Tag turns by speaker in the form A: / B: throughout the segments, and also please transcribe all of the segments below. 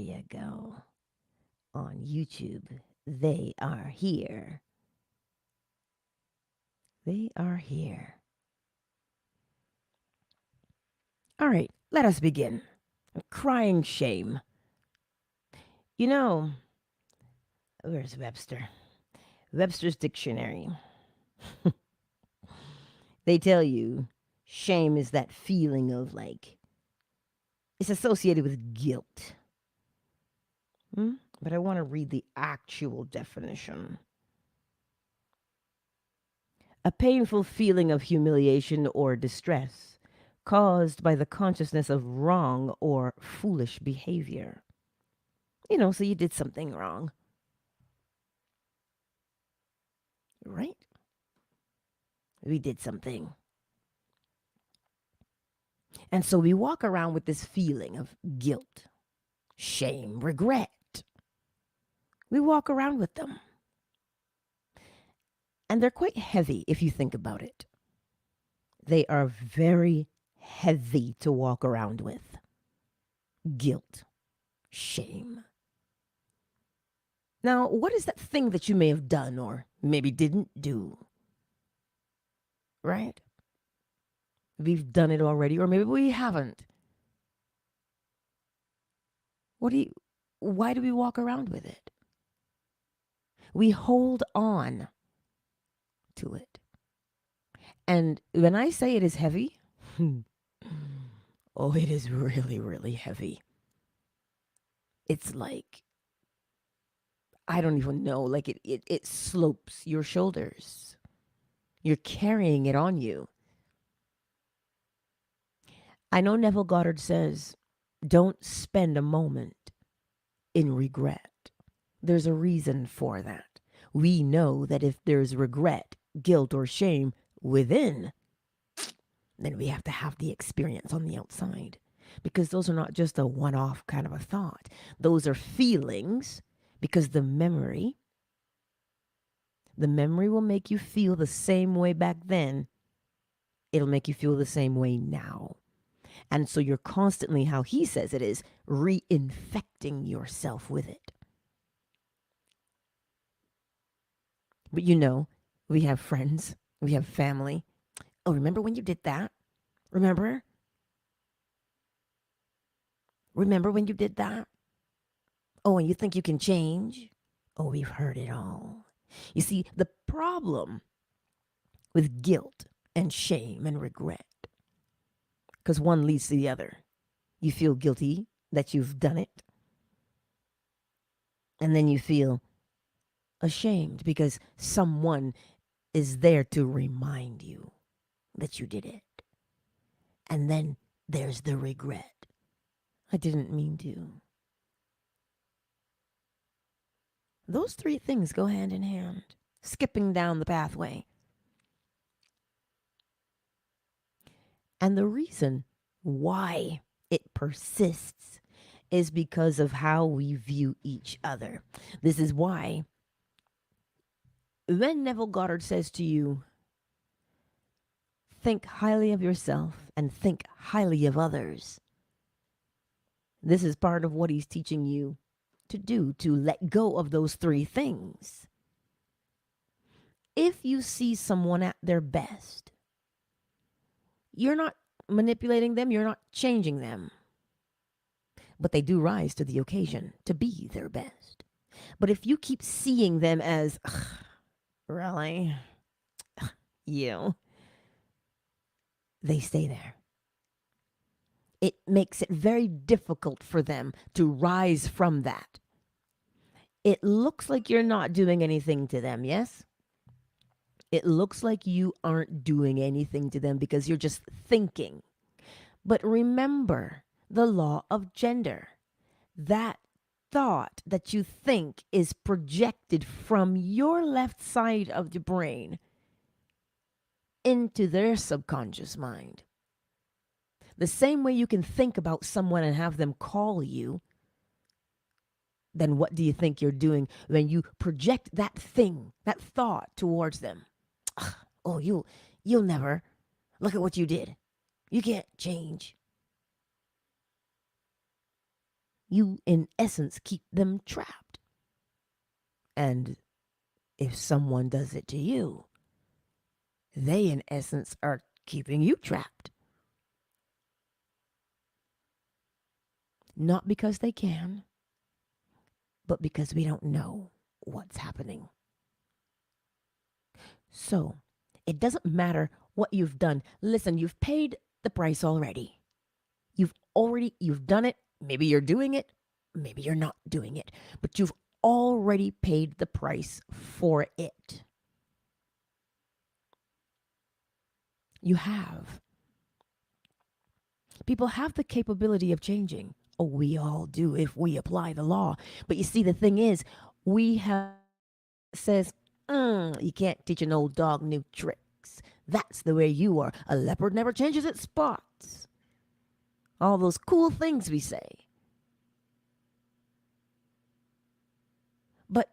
A: you go. On YouTube, they are here. They are here. All right, let us begin. Crying shame. You know, where's Webster? Webster's dictionary. They tell you shame is that feeling of like, it's associated with guilt. But I want to read the actual definition. A painful feeling of humiliation or distress caused by the consciousness of wrong or foolish behavior. So you did something wrong, right? We did something. And so we walk around with this feeling of guilt, shame, regret. We walk around with them. And they're quite heavy if you think about it. They are very heavy to walk around with. Guilt, shame. Now, what is that thing that you may have done or maybe didn't do? Right? We've done it already, or maybe we haven't. Why do we walk around with it? We hold on to it. And when I say it is heavy, oh, it is really, really heavy. It's like, I don't even know, like it slopes your shoulders. You're carrying it on you. I know Neville Goddard says, don't spend a moment in regret. There's a reason for that. We know that if there's regret, guilt, or shame within, then we have to have the experience on the outside. Because those are not just a one-off kind of a thought. Those are feelings, because the memory will make you feel the same way back then. It'll make you feel the same way now. And so you're constantly, how he says it is, reinfecting yourself with it. But we have friends, we have family. Oh, remember when you did that? Remember? Remember when you did that? Oh, and you think you can change? Oh, we've heard it all. You see, the problem with guilt and shame and regret, because one leads to the other. You feel guilty that you've done it. And then you feel ashamed because someone is there to remind you that you did it. And then there's the regret. I didn't mean to. Those three things go hand in hand, skipping down the pathway. And the reason why it persists is because of how we view each other. This is why when Neville Goddard says to you, think highly of yourself and think highly of others, this is part of what he's teaching you to do, to let go of those three things. If you see someone at their best, you're not manipulating them, you're not changing them. But they do rise to the occasion to be their best. But if you keep seeing them as, really? You? They stay there. It makes it very difficult for them to rise from that. It looks like you're not doing anything to them, yes? It looks like you aren't doing anything to them because you're just thinking. But remember the law of gender. That thought that you think is projected from your left side of the brain into their subconscious mind. The same way you can think about someone and have them call you, then what do you think you're doing when you project that thing, that thought towards them? Oh, you'll never. Look at what you did. You can't change. You, in essence, keep them trapped. And if someone does it to you, they, in essence, are keeping you trapped. Not because they can, but because we don't know what's happening. So, it doesn't matter what you've done. Listen, you've paid the price already. You've done it. Maybe you're doing it. Maybe you're not doing it. But you've already paid the price for it. You have. People have the capability of changing. Oh, we all do if we apply the law. But you see, the thing is, we have says, you can't teach an old dog new tricks. That's the way you are. A leopard never changes its spots. All those cool things we say. But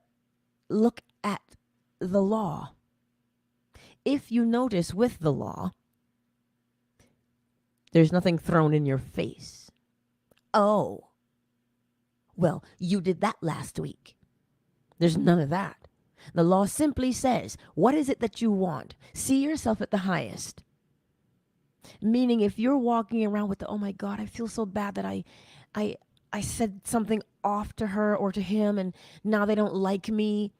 A: look at the law. If you notice with the law, there's nothing thrown in your face. Oh, well, you did that last week. There's none of that. The law simply says, what is it that you want? See yourself at the highest. Meaning if you're walking around with the, oh my God, I feel so bad that I said something off to her or to him and now they don't like me.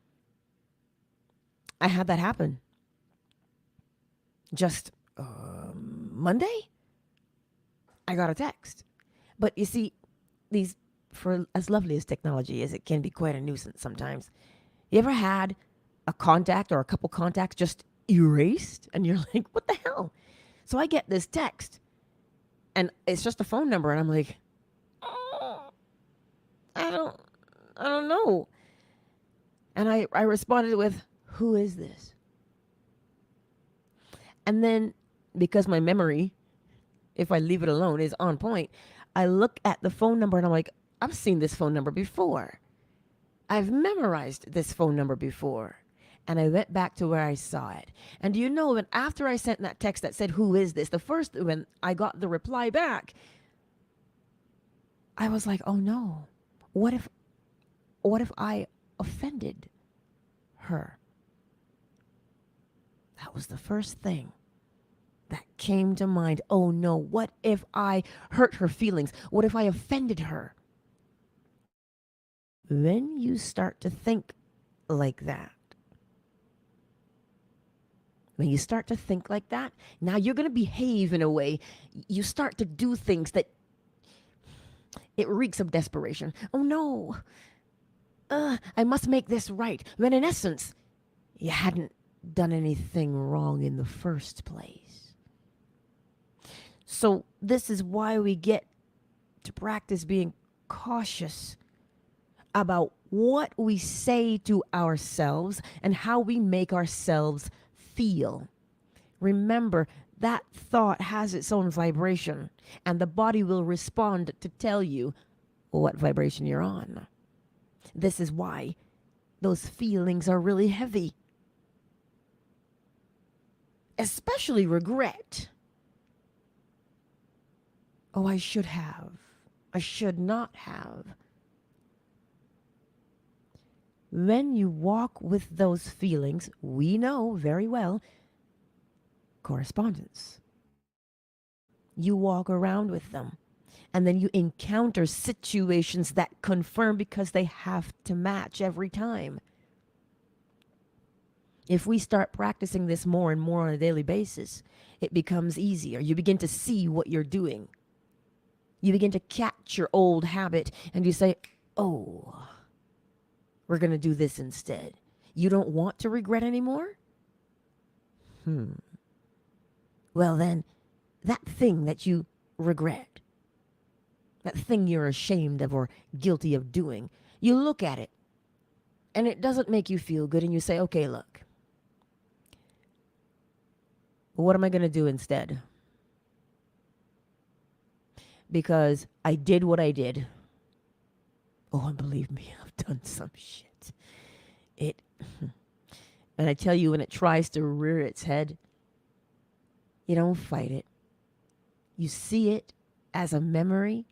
A: I had that happen. Just Monday, I got a text. But you see, these, for as lovely as technology is, it can be quite a nuisance sometimes. You ever had a contact or a couple contacts just erased? And you're like, what the hell? So I get this text and it's just a phone number. And I'm like, oh, I don't know. And I responded with, who is this? And then because my memory, if I leave it alone, is on point, I look at the phone number and I'm like, I've seen this phone number before. I've memorized this phone number before. And I went back to where I saw it. And do you know, when after I sent that text that said, who is this? When I got the reply back, I was like, oh no, what if I offended her? That was the first thing that came to mind. Oh no, what if I hurt her feelings? What if I offended her? When you start to think like that, now you're going to behave in a way. You start to do things that it reeks of desperation. Oh no, I must make this right. When in essence, you hadn't done anything wrong in the first place. So this is why we get to practice being cautious about what we say to ourselves and how we make ourselves feel. Remember, that thought has its own vibration, and the body will respond to tell you what vibration you're on. This is why those feelings are really heavy. Especially regret. Oh, I should have. I should not have. When you walk with those feelings, we know very well, correspondence. You walk around with them, and then you encounter situations that confirm because they have to match every time. If we start practicing this more and more on a daily basis, it becomes easier. You begin to see what you're doing. You begin to catch your old habit and you say, oh, we're going to do this instead. You don't want to regret anymore? Well then, that thing that you regret, that thing you're ashamed of or guilty of doing, you look at it and it doesn't make you feel good and you say, okay, look, what am I going to do instead? Because I did what I did. Oh, and believe me, I've done some shit. And I tell you, when it tries to rear its head, you don't fight it. You see it as a memory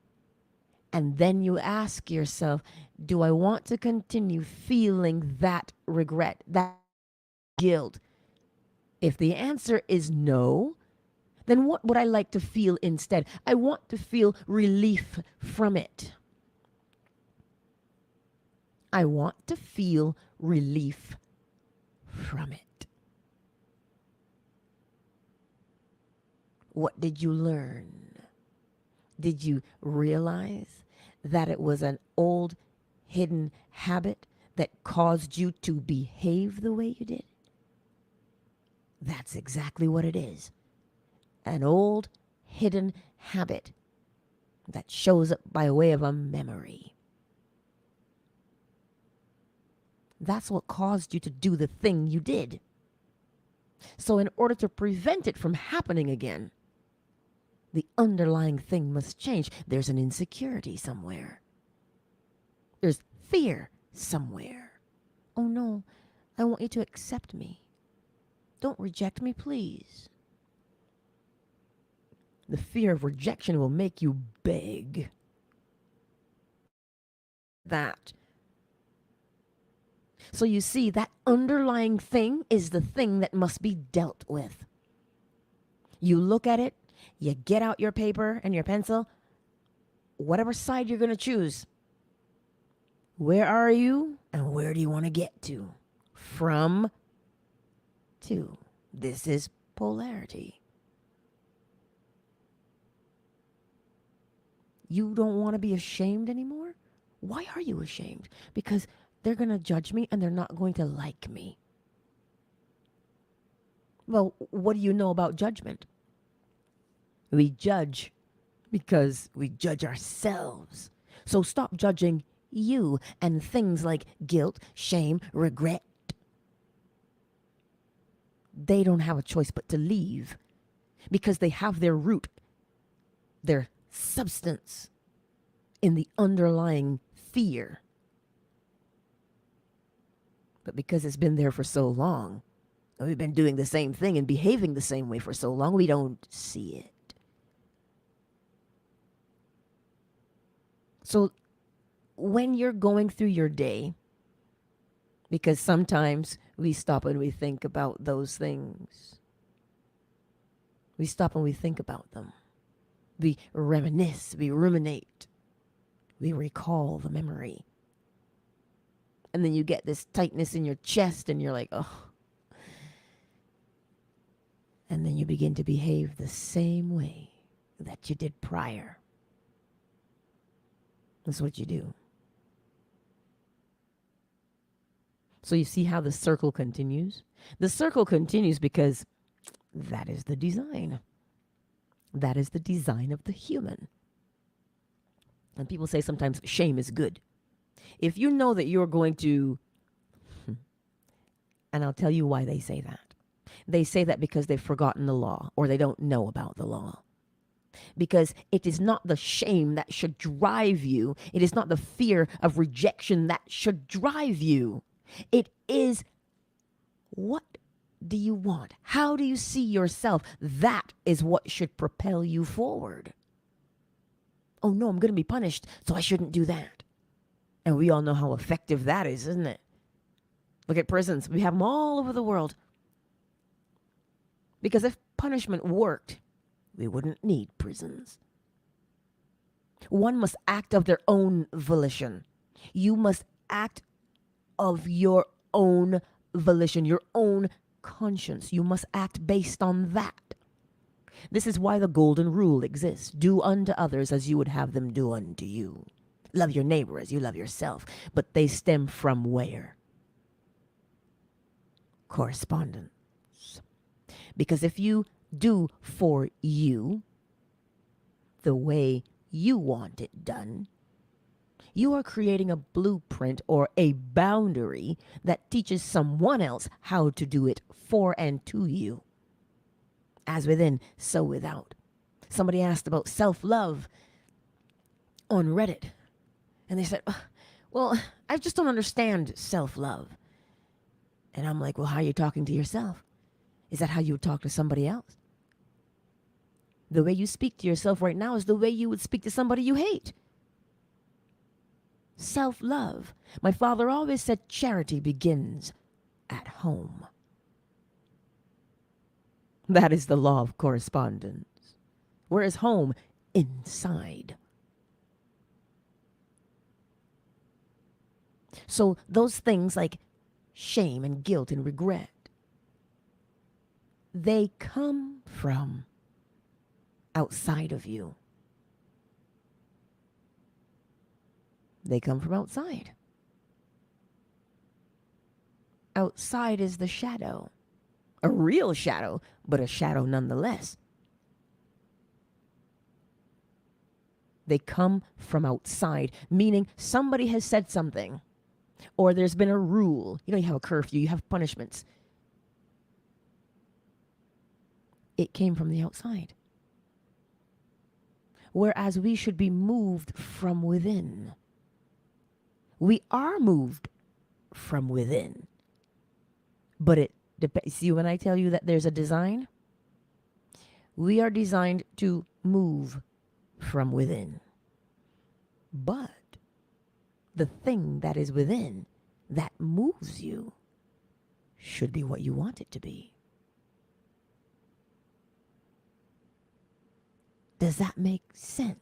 A: And then you ask yourself, do I want to continue feeling that regret, that guilt? If the answer is no, then what would I like to feel instead? I want to feel relief from it. I want to feel relief from it. What did you learn? Did you realize that it was an old hidden habit that caused you to behave the way you did? That's exactly what it is. An old hidden habit that shows up by way of a memory. That's what caused you to do the thing you did. So in order to prevent it from happening again, the underlying thing must change. There's an insecurity somewhere. There's fear somewhere. Oh no, I want you to accept me. Don't reject me, please. The fear of rejection will make you beg. That. So you see, that underlying thing is the thing that must be dealt with. You look at it, you get out your paper and your pencil, whatever side you're going to choose. Where are you and where do you want to get to? From to. This is polarity. You don't want to be ashamed anymore? Why are you ashamed? Because they're going to judge me and they're not going to like me. Well, what do you know about judgment? We judge because we judge ourselves. So stop judging you and things like guilt, shame, regret. They don't have a choice but to leave because they have their root, their substance in the underlying fear. But because it's been there for so long, we've been doing the same thing and behaving the same way for so long, we don't see it. So when you're going through your day, because sometimes we stop and we think about those things. We stop and we think about them. We reminisce, we ruminate, we recall the memory. And then you get this tightness in your chest and you're like, oh. And then you begin to behave the same way that you did prior. That's what you do. So you see how the circle continues? The circle continues because that is the design. That is the design of the human. And people say sometimes shame is good. If you know that you're going to, and I'll tell you why they say that. They say that because they've forgotten the law or they don't know about the law. Because it is not the shame that should drive you. It is not the fear of rejection that should drive you. It is, what do you want? How do you see yourself? That is what should propel you forward. Oh no, I'm going to be punished, so I shouldn't do that. And we all know how effective that is, isn't it? Look at prisons. We have them all over the world. Because if punishment worked, we wouldn't need prisons. One must act of their own volition. You must act of your own volition, your own conscience. You must act based on that. This is why the golden rule exists. Do unto others as you would have them do unto you. Love your neighbor as you love yourself. But they stem from where? Correspondence. Because if you do for you the way you want it done, you are creating a blueprint or a boundary that teaches someone else how to do it for and to you. As within, so without. Somebody asked about self-love on Reddit. And they said, well, I just don't understand self-love. And I'm like, well, how are you talking to yourself? Is that how you would talk to somebody else? The way you speak to yourself right now is the way you would speak to somebody you hate. self-love. My father always said charity begins at home. That is the law of correspondence. Where is home? Inside. So those things like shame and guilt and regret, they come from outside of you. They come from outside. Outside is the shadow. A real shadow, but a shadow nonetheless. They come from outside, meaning somebody has said something, or there's been a rule. You know, you have a curfew, you have punishments. It came from the outside. Whereas we should be moved from within. We are moved from within. But it depends. See, when I tell you that there's a design, we are designed to move from within. But the thing that is within that moves you should be what you want it to be. Does that make sense?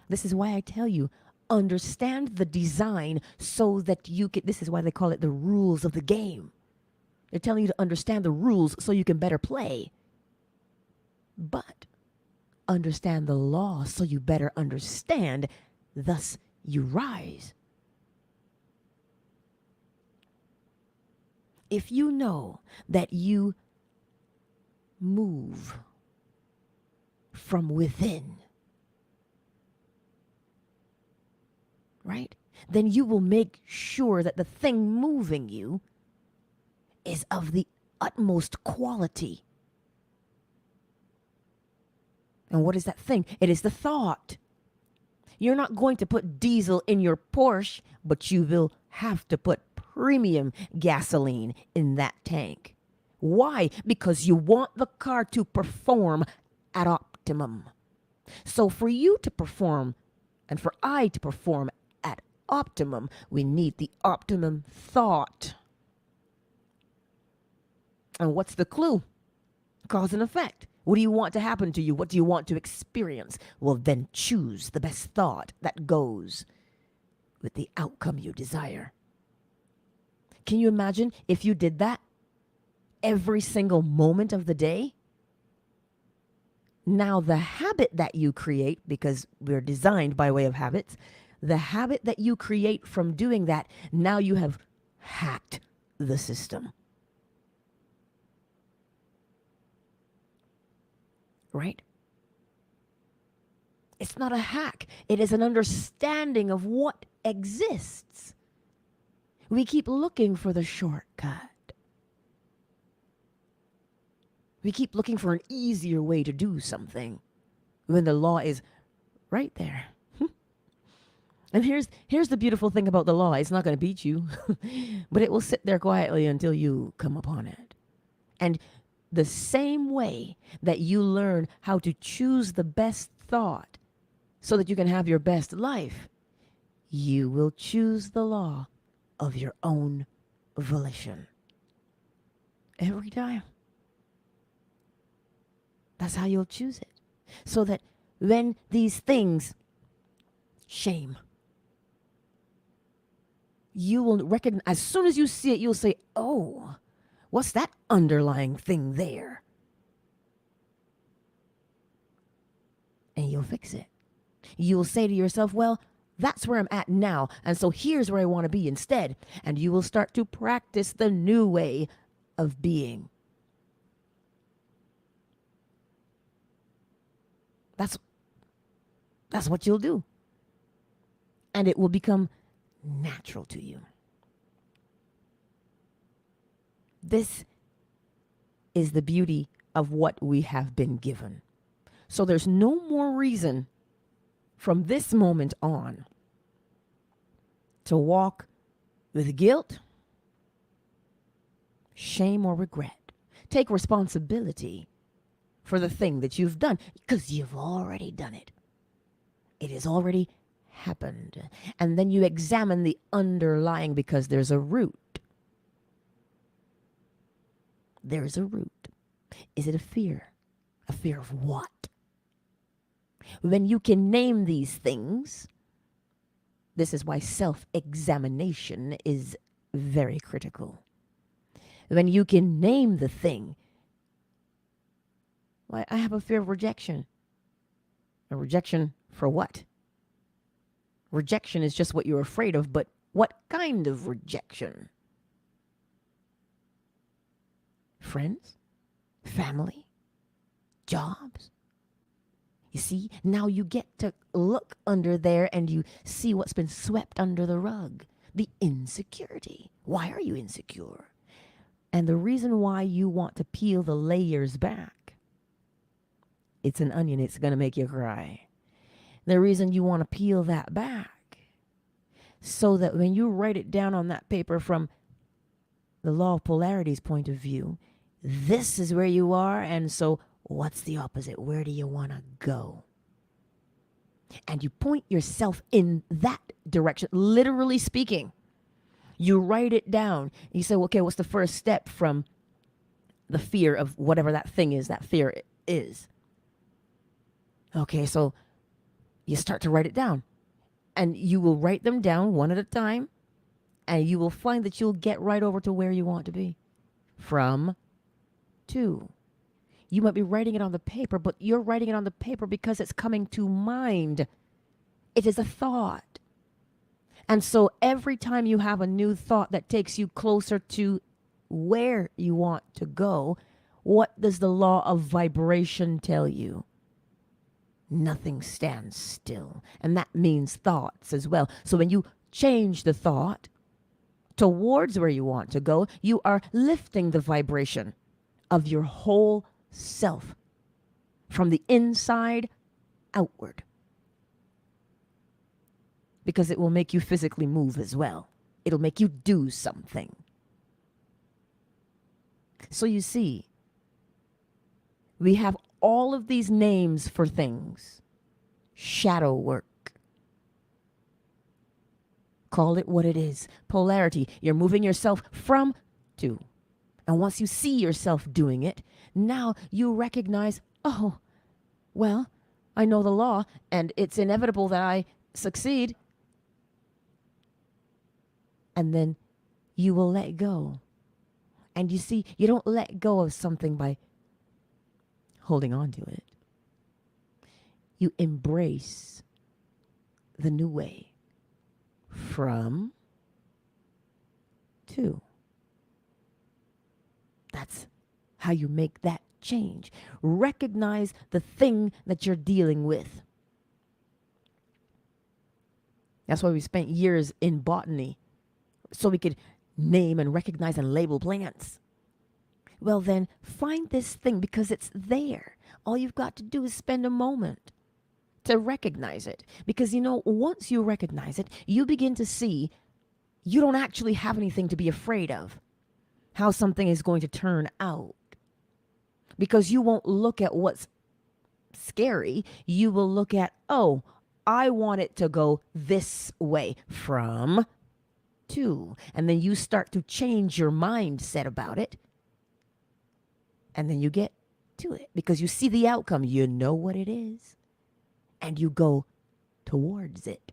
A: This is why I tell you, understand the design so that you can, this is why they call it the rules of the game. They're telling you to understand the rules so you can better play. But understand the law so you better understand, thus you rise. If you know that you move from within, right? Then you will make sure that the thing moving you is of the utmost quality. And what is that thing? It is the thought. You're not going to put diesel in your Porsche, but you will have to put premium gasoline in that tank. Why? Because you want the car to perform at optimum. So for you to perform and for I to perform at optimum, we need the optimum thought. And what's the clue? Cause and effect. What do you want to happen to you? What do you want to experience? Well, then choose the best thought that goes with the outcome you desire. Can you imagine if you did that every single moment of the day? Now the habit that you create, because we're designed by way of habits, the habit that you create from doing that, now you have hacked the system. Right? It's not a hack. It is an understanding of what exists. We keep looking for the shortcut. We keep looking for an easier way to do something when the law is right there. And here's the beautiful thing about the law. It's not going to beat you, but it will sit there quietly until you come upon it. And the same way that you learn how to choose the best thought so that you can have your best life, you will choose the law of your own volition. Every time. That's how you'll choose it. So that when these things, shame, you will recognize, as soon as you see it, you'll say, oh, what's that underlying thing there? And you'll fix it. You'll say to yourself, well, that's where I'm at now, and so here's where I want to be instead. And you will start to practice the new way of being. That's what you'll do. And it will become natural to you. This is the beauty of what we have been given. So there's no more reason from this moment on to walk with guilt, shame, or regret. Take responsibility for the thing that you've done, because you've already done it. It has already happened. And then you examine the underlying, because there's a root. There's a root. Is it a fear? A fear of what? When you can name these things, this is why self-examination is very critical. When you can name the thing, well, I have a fear of rejection. A rejection for what? Rejection is just what you're afraid of, but what kind of rejection? Friends? Family? Jobs? You see, now you get to look under there and you see what's been swept under the rug. The insecurity. Why are you insecure? And the reason why you want to peel the layers back, it's an onion, it's going to make you cry. The reason you want to peel that back, so that when you write it down on that paper from the law of polarity's point of view, this is where you are, and so what's the opposite? Where do you want to go? And you point yourself in that direction, literally speaking. You write it down. You say, okay, what's the first step from the fear of whatever that thing is, that fear is? Okay, so you start to write it down. And you will write them down one at a time. And you will find that you'll get right over to where you want to be. From to. You might be writing it on the paper, but you're writing it on the paper because it's coming to mind. It is a thought. And so every time you have a new thought that takes you closer to where you want to go, what does the law of vibration tell you? Nothing stands still. And that means thoughts as well. So when you change the thought towards where you want to go, you are lifting the vibration of your whole self from the inside outward. Because it will make you physically move as well. It'll make you do something. So you see, we have all of these names for things. Shadow work. Call it what it is. Polarity. You're moving yourself from to. And once you see yourself doing it, now you recognize, oh, well, I know the law and it's inevitable that I succeed. And then you will let go. And you see, you don't let go of something by holding on to it. You embrace the new way. From to. That's how you make that change. Recognize the thing that you're dealing with. That's why we spent years in botany, so we could name and recognize and label plants. Well then, find this thing because it's there. All you've got to do is spend a moment to recognize it. Because you know, once you recognize it, you begin to see you don't actually have anything to be afraid of. How something is going to turn out. Because you won't look at what's scary. You will look at, oh, I want it to go this way. From to. And then you start to change your mindset about it. And then you get to it. Because you see the outcome. You know what it is. And you go towards it.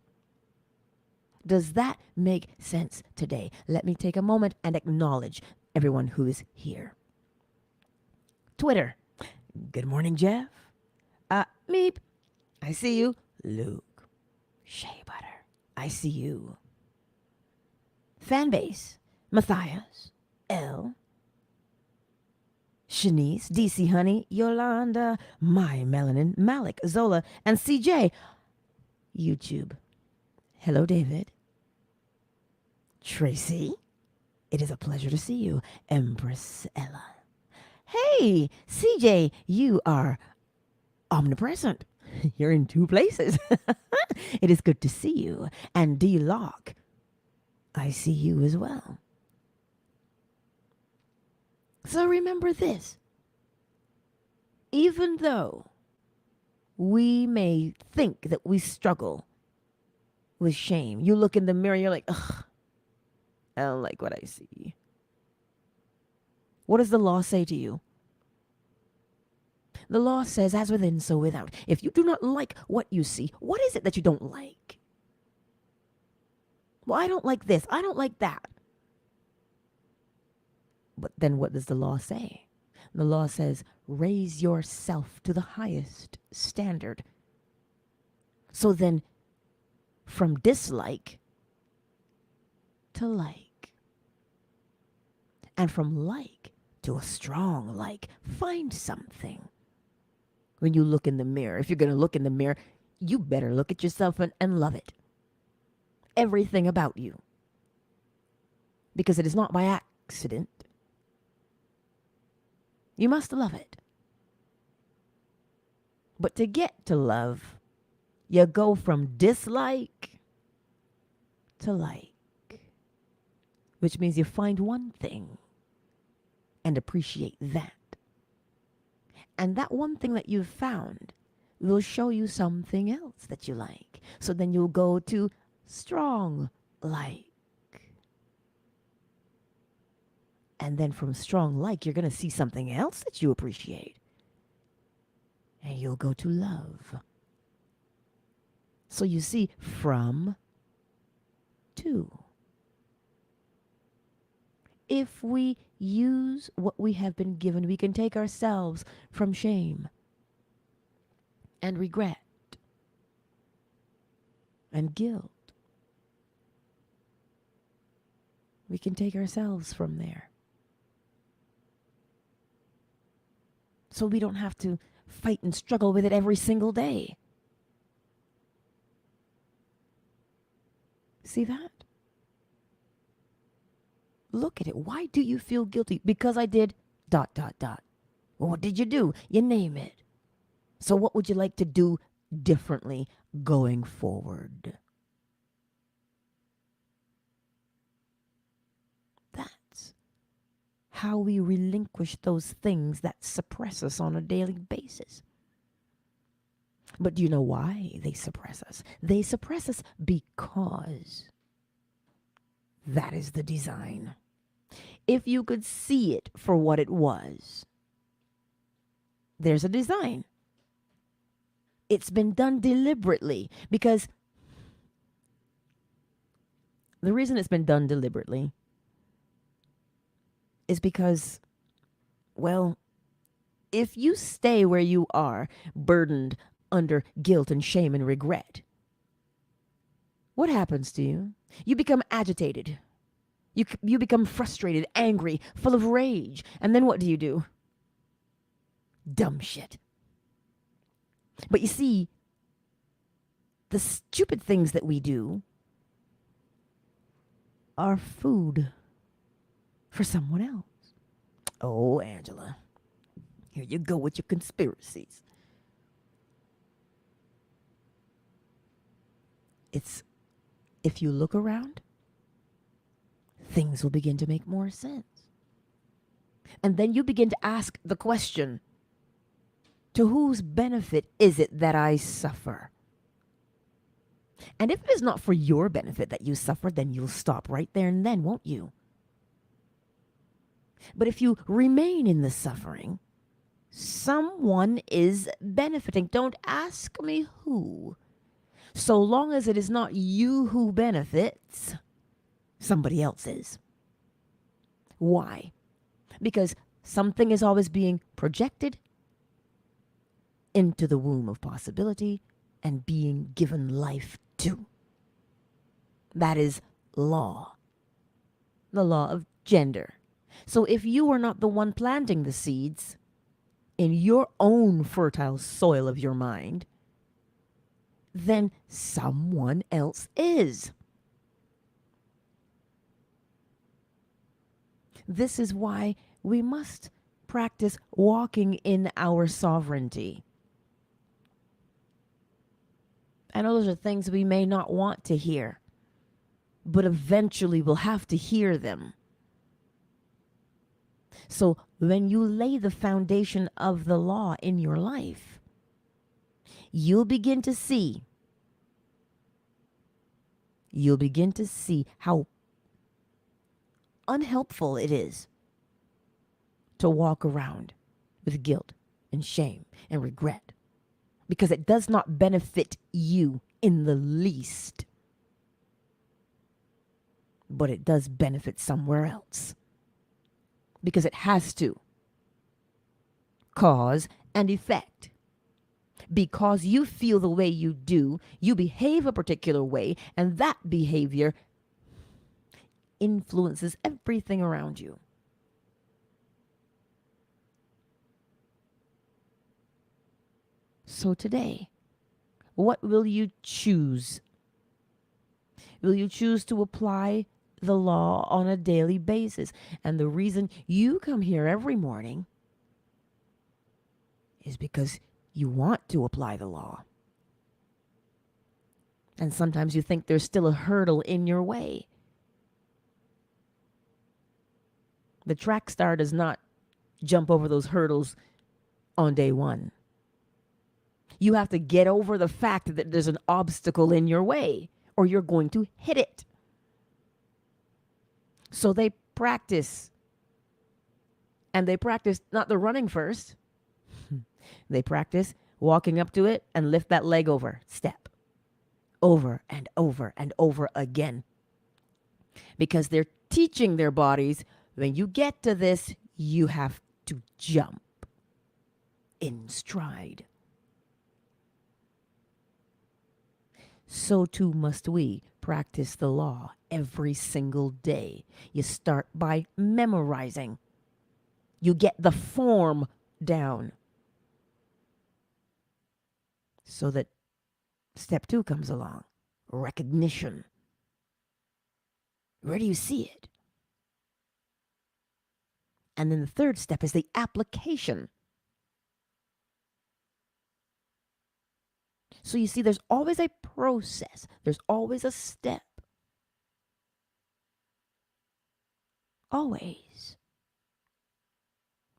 A: Does that make sense today? Let me take a moment and acknowledge everyone who is here. Twitter. Good morning, Jeff. Meep. I see you. Luke. Shea Butter. I see you. Fanbase. Matthias. L. Shanice. DC Honey. Yolanda. My Melanin. Malik. Zola. And CJ. YouTube. Hello, David. Tracy. It is a pleasure to see you. Empress Ella. Hey, CJ, you are omnipresent. You're in two places. It is good to see you. And D. Locke, I see you as well. So remember this. Even though we may think that we struggle with shame. You look in the mirror, you're like, ugh, I don't like what I see. What does the law say to you? The law says, as within, so without. If you do not like what you see, what is it that you don't like? Well, I don't like this. I don't like that. But then what does the law say? The law says, raise yourself to the highest standard. So then, from dislike to like, and from like to a strong like, find something. When you look in the mirror, if you're going to look in the mirror, you better look at yourself and love it. Everything about you. Because it is not by accident. You must love it. But to get to love, you go from dislike to like. Which means you find one thing and appreciate that. And that one thing that you've found will show you something else that you like. So then you'll go to strong like. And then from strong like, you're going to see something else that you appreciate. And you'll go to love. So you see, from to. If we use what we have been given, we can take ourselves from shame and regret and guilt. We can take ourselves from there. So we don't have to fight and struggle with it every single day. See that? Look at it. Why do you feel guilty? Because I did ... Well, what did you do? You name it. So what would you like to do differently going forward? That's how we relinquish those things that suppress us on a daily basis. But do you know why they suppress us? They suppress us because that is the design. If you could see it for what it was, there's a design. It's been done deliberately because the reason it's been done deliberately is because, well, if you stay where you are, burdened under guilt and shame and regret, what happens to you? You become agitated. You become frustrated, angry, full of rage. And then what do? Dumb shit. But you see, the stupid things that we do are food for someone else. Oh, Angela, here you go with your conspiracies. It's, if you look around, things will begin to make more sense. And then you begin to ask the question, to whose benefit is it that I suffer? And if it is not for your benefit that you suffer, then you'll stop right there and then, won't you? But if you remain in the suffering, someone is benefiting. Don't ask me who. So long as it is not you who benefits, somebody else is. Why? Because something is always being projected into the womb of possibility and being given life to. That is law. The law of gender. So if you are not the one planting the seeds in your own fertile soil of your mind, then someone else is. This is why we must practice walking in our sovereignty. I know those are things we may not want to hear, but eventually we'll have to hear them. So when you lay the foundation of the law in your life, you'll begin to see you'll begin to see how unhelpful it is to walk around with guilt and shame and regret, because it does not benefit you in the least, but it does benefit somewhere else, because it has to. Cause and effect. Because you feel the way you do, you behave a particular way, and that behavior influences everything around you. So today, what will you choose? Will you choose to apply the law on a daily basis? And the reason you come here every morning is because you want to apply the law. And sometimes you think there's still a hurdle in your way. The track star does not jump over those hurdles on day one. You have to get over the fact that there's an obstacle in your way, or you're going to hit it. So they practice. And they practice not the running first. They practice walking up to it and lift that leg over. Step. Over and over and over again. Because they're teaching their bodies, when you get to this, you have to jump in stride. So too must we practice the law every single day. You start by memorizing. You get the form down, so that step 2 comes along. Recognition. Where do you see it? And then the third step is the application. So you see, there's always a process. There's always a step. Always.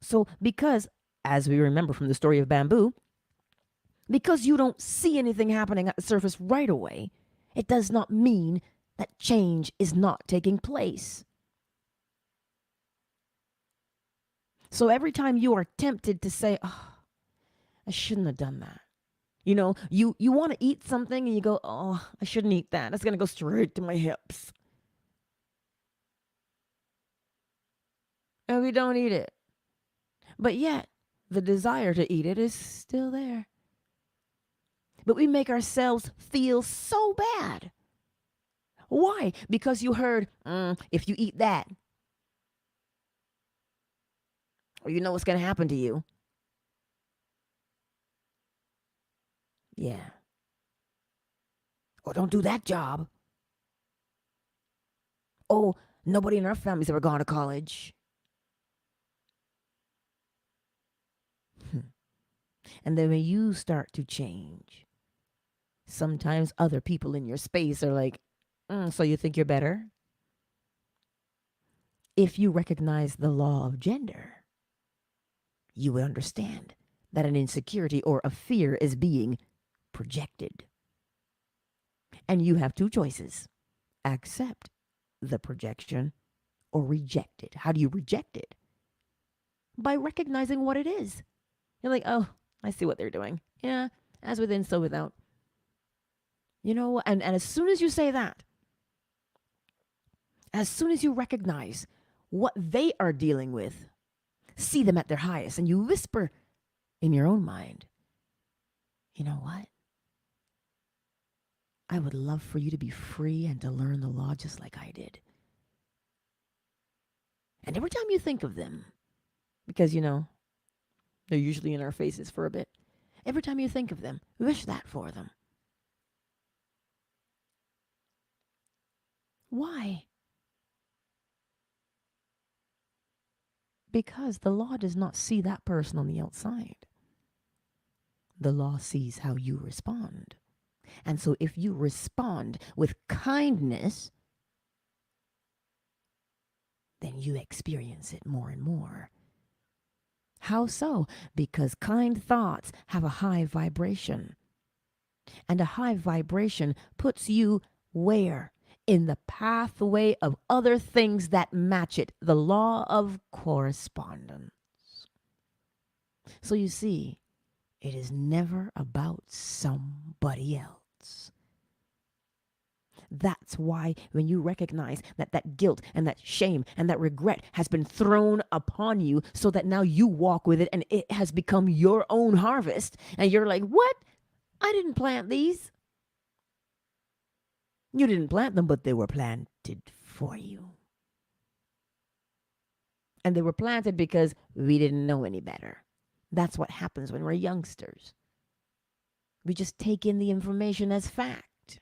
A: So because, as we remember from the story of bamboo, because you don't see anything happening at the surface right away, it does not mean that change is not taking place. So every time you are tempted to say, oh, I shouldn't have done that. You know, you want to eat something and you go, oh, I shouldn't eat that. That's going to go straight to my hips. And we don't eat it. But yet, the desire to eat it is still there. But we make ourselves feel so bad. Why? Because you heard, if you eat that, or you know what's going to happen to you. Yeah. Or don't do that job. Oh, nobody in our family's ever gone to college. And then when you start to change, sometimes other people in your space are like, so you think you're better? If you recognize the law of gender, you would understand that an insecurity or a fear is being projected. And you have two choices. Accept the projection or reject it. How do you reject it? By recognizing what it is. You're like, oh, I see what they're doing. Yeah, as within, so without. You know, and as soon as you say that, as soon as you recognize what they are dealing with, see them at their highest, and you whisper in your own mind, you know what? I would love for you to be free and to learn the law just like I did. And every time you think of them, because, you know, they're usually in our faces for a bit. Every time you think of them, wish that for them. Why? Because the law does not see that person on the outside. The law sees how you respond. And so if you respond with kindness, then you experience it more and more. How so? Because kind thoughts have a high vibration. And a high vibration puts you where? in the pathway of other things that match it, the law of correspondence. So you see, it is never about somebody else. That's why when you recognize that that guilt and that shame and that regret has been thrown upon you so that now you walk with it and it has become your own harvest, and you're like, what? I didn't plant these. You didn't plant them, but they were planted for you. And they were planted because we didn't know any better. That's what happens when we're youngsters. We just take in the information as fact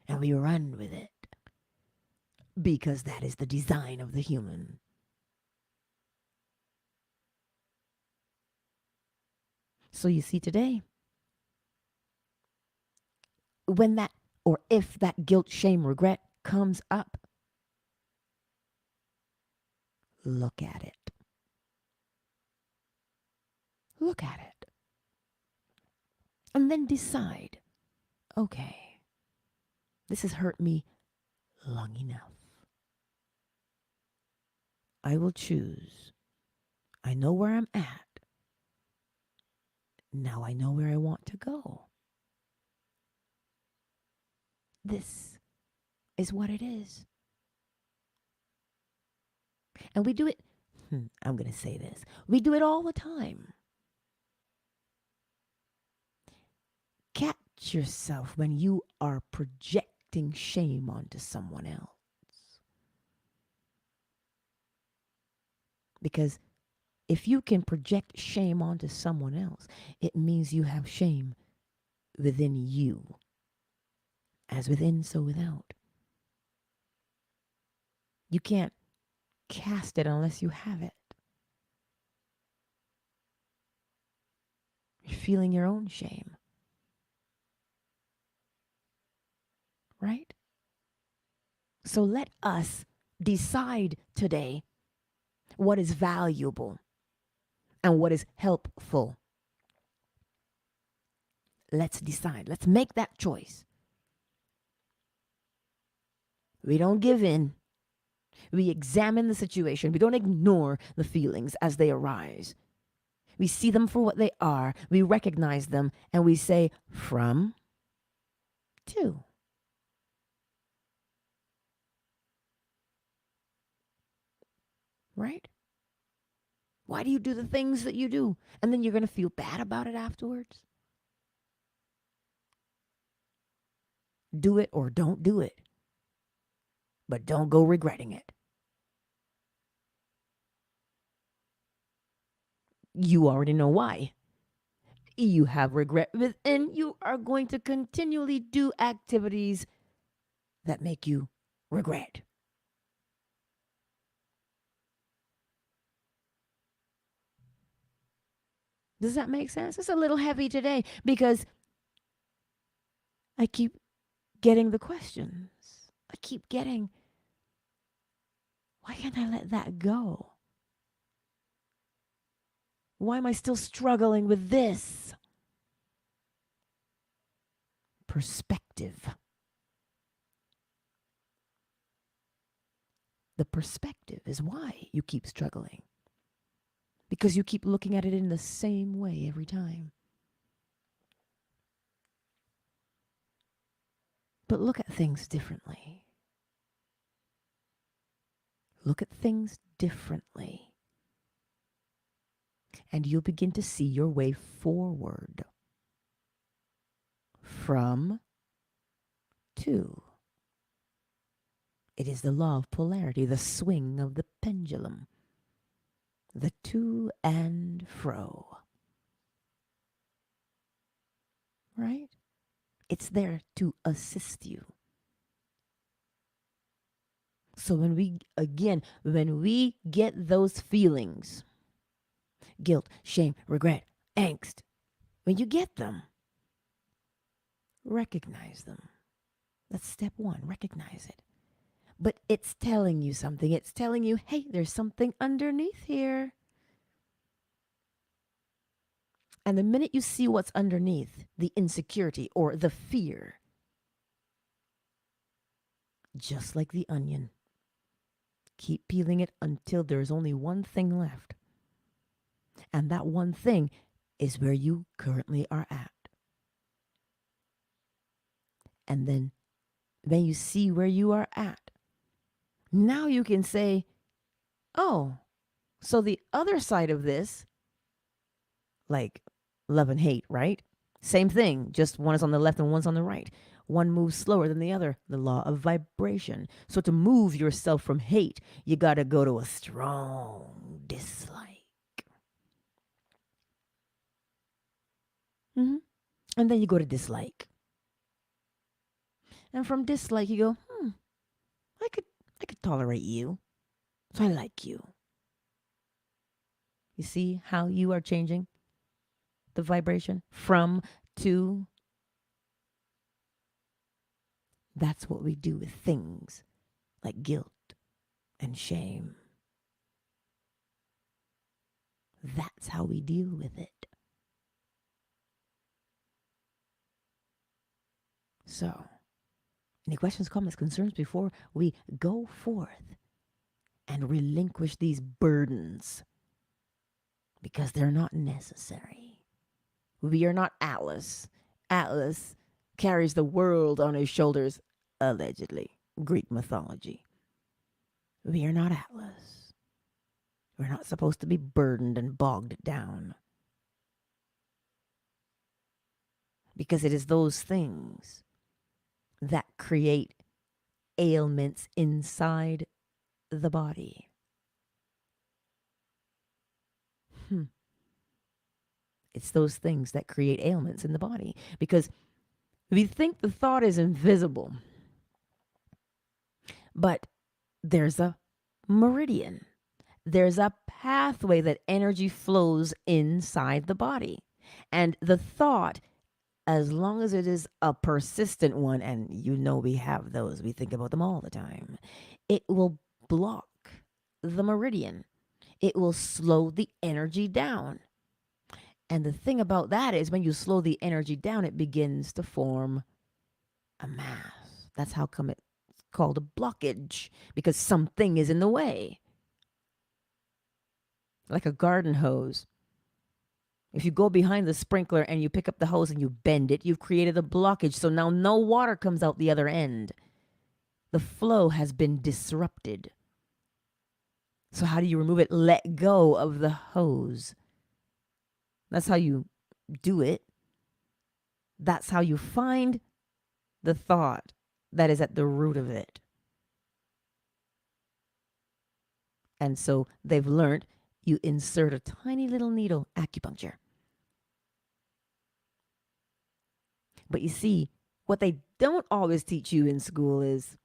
A: and we run with it because that is the design of the human. So you see today, when that, or if that guilt, shame, regret comes up, look at it. Look at it. And then decide, okay, this has hurt me long enough. I will choose. I know where I'm at. Now I know where I want to go. This is what it is. And we do it, I'm going to say this, we do it all the time. Catch yourself when you are projecting shame onto someone else. Because if you can project shame onto someone else, it means you have shame within you. As within, so without. You can't cast it unless you have it. You're feeling your own shame. Right? So let us decide today what is valuable and what is helpful. Let's decide. Let's make that choice. We don't give in. We examine the situation. We don't ignore the feelings as they arise. We see them for what they are. We recognize them and we say, from, to. Right? Why do you do the things that you do? And then you're going to feel bad about it afterwards? Do it or don't do it. But don't go regretting it. You already know why. You have regret within. You are going to continually do activities that make you regret. Does that make sense? It's a little heavy today because I keep getting the questions. I keep getting, why can't I let that go? Why am I still struggling with this? Perspective. The perspective is why you keep struggling. Because you keep looking at it in the same way every time. But look at things differently. Look at things differently. And you'll begin to see your way forward. From, to. It is the law of polarity, the swing of the pendulum. The to and fro. Right? It's there to assist you. So when we get those feelings, guilt, shame, regret, angst, when you get them, recognize them. That's step one, recognize it. But it's telling you something. It's telling you, hey, there's something underneath here. And the minute you see what's underneath, the insecurity or the fear, just like the onion. Keep peeling it until there's only one thing left. And that one thing is where you currently are at. And then when you see where you are at, now you can say, oh, so the other side of this, like love and hate, right? Same thing, just one is on the left and one's on the right. One moves slower than the other, the law of vibration. So to move yourself from hate, you got to go to a strong dislike. And then you go to dislike. And from dislike, you go, I could tolerate you. So I like you. You see how you are changing the vibration from to? That's what we do with things like guilt and shame. That's how we deal with it. So, any questions, comments, concerns before we go forth and relinquish these burdens? Because they're not necessary. We are not Atlas. Atlas carries the world on his shoulders, allegedly. Greek mythology. We are not Atlas. We're not supposed to be burdened and bogged down. Because it is those things that create ailments inside the body. It's those things that create ailments in the body. Because we think the thought is invisible. But there's a meridian. There's a pathway that energy flows inside the body. And the thought, as long as it is a persistent one, and you know we have those, we think about them all the time, it will block the meridian. It will slow the energy down. And the thing about that is when you slow the energy down, it begins to form a mass. That's how come it's called a blockage, because something is in the way. Like a garden hose. If you go behind the sprinkler and you pick up the hose and you bend it, you've created a blockage. So now no water comes out the other end. The flow has been disrupted. So how do you remove it? Let go of the hose. That's how you do it. That's how you find the thought that is at the root of it. And so they've learned you insert a tiny little needle, acupuncture. But you see, what they don't always teach you in school is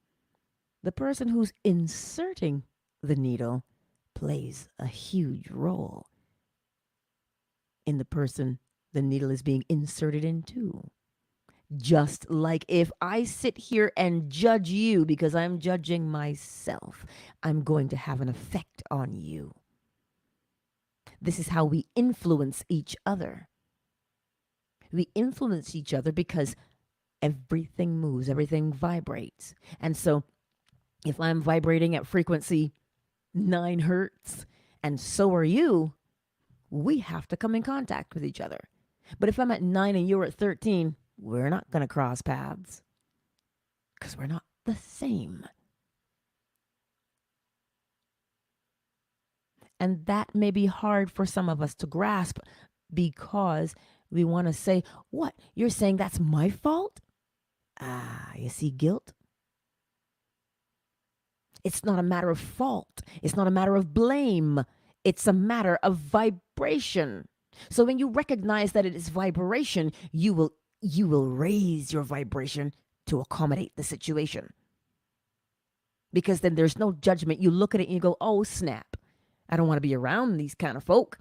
A: the person who's inserting the needle plays a huge role in the person the needle is being inserted into. Just like if I sit here and judge you because I'm judging myself, I'm going to have an effect on you. This is how we influence each other. We influence each other because everything moves, everything vibrates. And so if I'm vibrating at frequency 9 hertz and so are you, we have to come in contact with each other. But if I'm at 9 and you're at 13, we're not going to cross paths because we're not the same. And that may be hard for some of us to grasp because we want to say, what? You're saying that's my fault? You see guilt? It's not a matter of fault. It's not a matter of blame. It's a matter of vibration. So when you recognize that it is vibration, you will raise your vibration to accommodate the situation. Because then there's no judgment. You look at it and you go, oh, snap. I don't want to be around these kind of folk.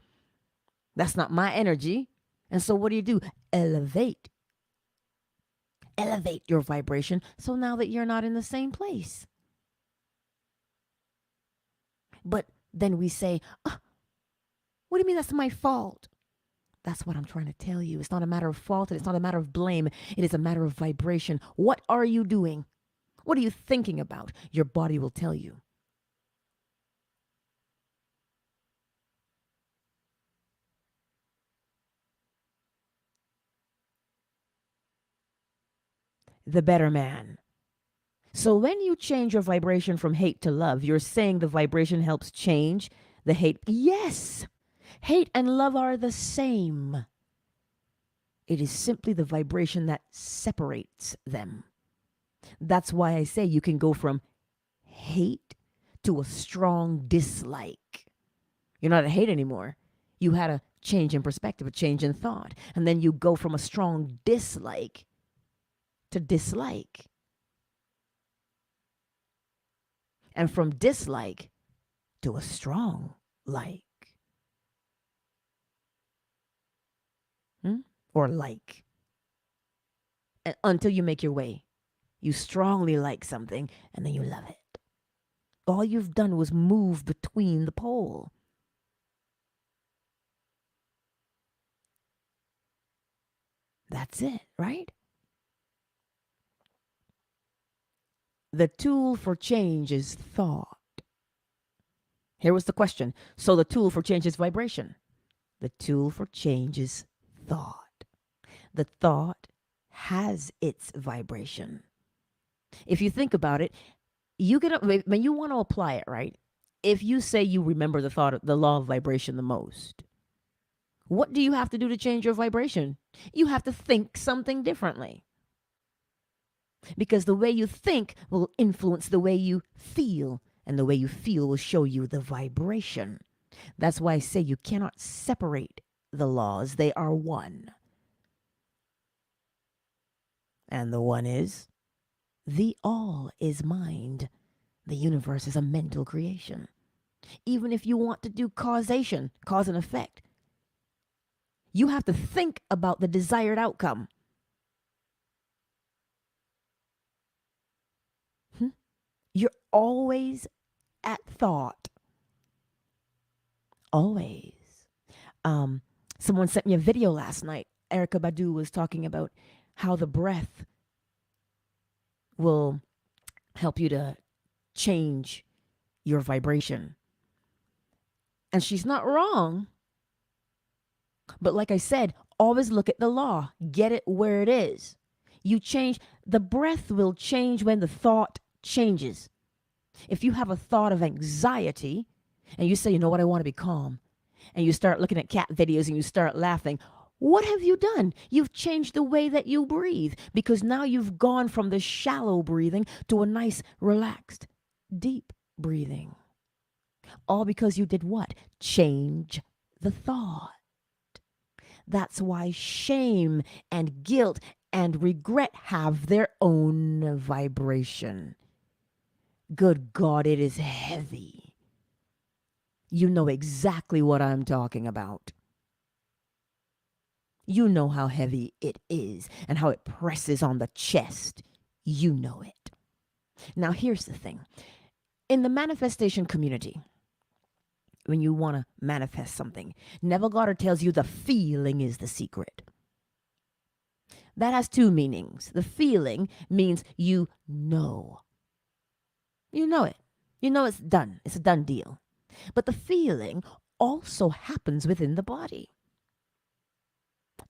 A: That's not my energy. And so what do? Elevate. Elevate your vibration so now that you're not in the same place. But then we say, what do you mean that's my fault? That's what I'm trying to tell you. It's not a matter of fault and it's not a matter of blame. It is a matter of vibration. What are you doing? What are you thinking about? Your body will tell you. The better man. So when you change your vibration from hate to love, you're saying the vibration helps change the hate. Yes, hate and love are the same. It is simply the vibration that separates them. That's why I say you can go from hate to a strong dislike. You're not a hate anymore. You had a change in perspective, a change in thought. And then you go from a strong dislike to dislike. And from dislike to a strong like. Or like. And until you make your way. You strongly like something and then you love it. All you've done was move between the pole. That's it, right? The tool for change is thought. Here was the question. So the tool for change is vibration. The tool for change is thought. The thought has its vibration. If you think about it, you get when you want to apply it, right? If you say you remember the thought, the law of vibration the most, what do you have to do to change your vibration? You have to think something differently. Because the way you think will influence the way you feel, and the way you feel will show you the vibration. That's why I say you cannot separate the laws. They are one. And the one is, the all is mind. The universe is a mental creation. Even if you want to do causation, cause and effect, you have to think about the desired outcome. You're always at thought. Always. Someone sent me a video last night. Erica Badu was talking about how the breath will help you to change your vibration. And she's not wrong. But like I said, always look at the law. Get it where it is. You change. The breath will change when the thought changes. If you have a thought of anxiety and you say, you know what, I want to be calm, and you start looking at cat videos and you start laughing, what have you done? You've changed the way that you breathe, because now you've gone from the shallow breathing to a nice, relaxed, deep breathing. All because you did what? Change the thought. That's why shame and guilt and regret have their own vibration. Good God, it is heavy. You know exactly what I'm talking about. You know how heavy it is and how it presses on the chest. You know it. Now, here's the thing. In the manifestation community, when you want to manifest something, Neville Goddard tells you the feeling is the secret. That has two meanings. The feeling means you know. You know it. You know it's done. It's a done deal. But the feeling also happens within the body.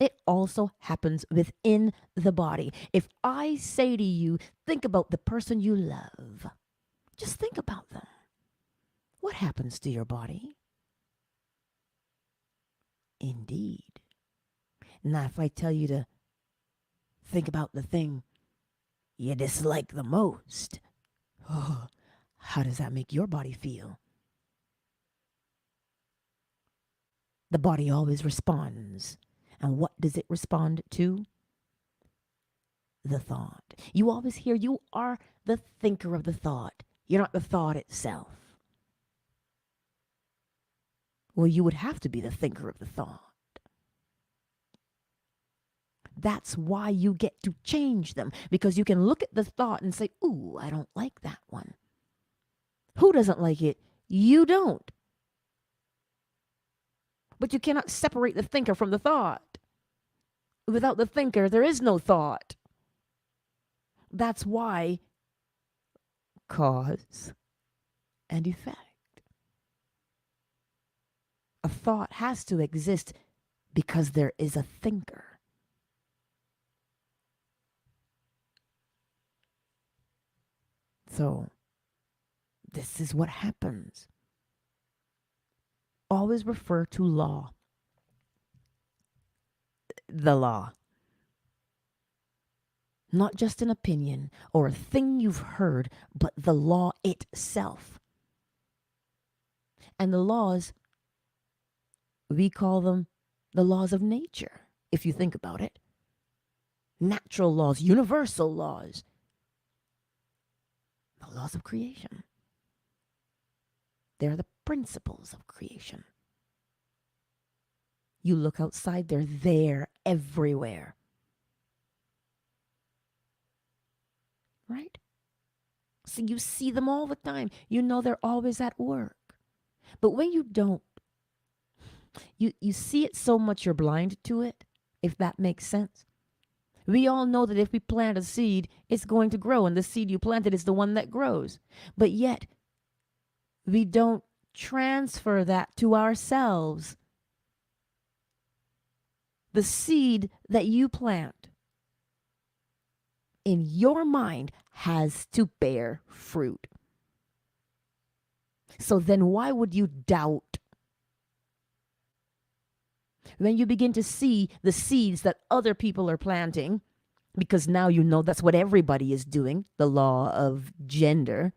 A: It also happens within the body. If I say to you, think about the person you love, just think about them. What happens to your body? Indeed. Now, if I tell you to think about the thing you dislike the most, oh, how does that make your body feel? The body always responds. And what does it respond to? The thought. You always hear you are the thinker of the thought. You're not the thought itself. Well, you would have to be the thinker of the thought. That's why you get to change them, because you can look at the thought and say, ooh, I don't like that one. Who doesn't like it? You don't. But you cannot separate the thinker from the thought. Without the thinker, there is no thought. That's why cause and effect. A thought has to exist because there is a thinker. So, this is what happens. Always refer to law. The law. Not just an opinion or a thing you've heard, but the law itself. And the laws, we call them the laws of nature, if you think about it. Natural laws, universal laws. The laws of creation. They're the principles of creation. You look outside, they're there everywhere. Right? So you see them all the time. You know they're always at work. But when you don't, you see it so much you're blind to it, if that makes sense. We all know that if we plant a seed, it's going to grow, and the seed you planted is the one that grows. But yet, we don't transfer that to ourselves. The seed that you plant in your mind has to bear fruit. So then why would you doubt? When you begin to see the seeds that other people are planting, because now you know that's what everybody is doing, the law of gender,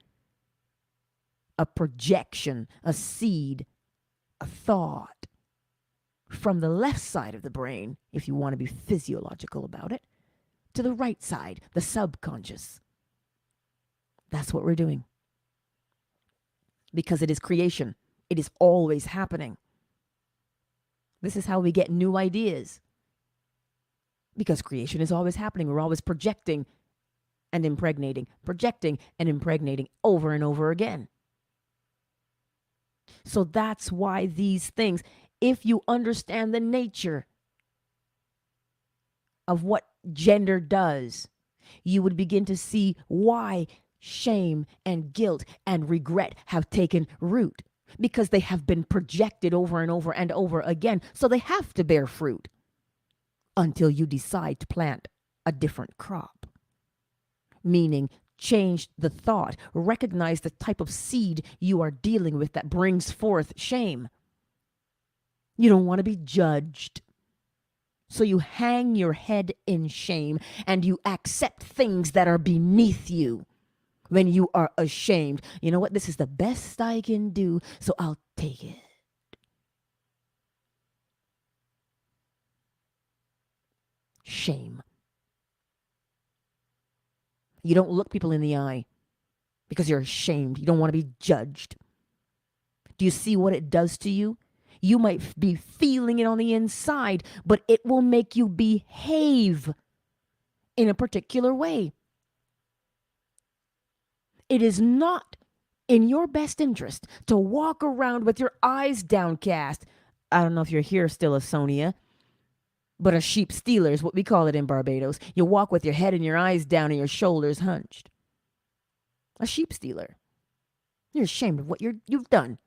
A: a projection, a seed, a thought from the left side of the brain, if you want to be physiological about it, to the right side, the subconscious. That's what we're doing. Because it is creation. It is always happening. This is how we get new ideas. Because creation is always happening. We're always projecting and impregnating over and over again. So that's why these things, if you understand the nature of what gender does, you would begin to see why shame and guilt and regret have taken root, because they have been projected over and over and over again. So they have to bear fruit until you decide to plant a different crop, meaning change the thought, recognize the type of seed you are dealing with that brings forth shame. You don't want to be judged. So you hang your head in shame and you accept things that are beneath you when you are ashamed. You know what? This is the best I can do, so I'll take it. Shame. You don't look people in the eye because you're ashamed. You don't want to be judged. Do you see what it does to you? You might be feeling it on the inside, but it will make you behave in a particular way. It is not in your best interest to walk around with your eyes downcast. I don't know if you're here still, Sonia, but a sheep stealer is what we call it in Barbados. You walk with your head and your eyes down and your shoulders hunched. A sheep stealer. You're ashamed of what you've done.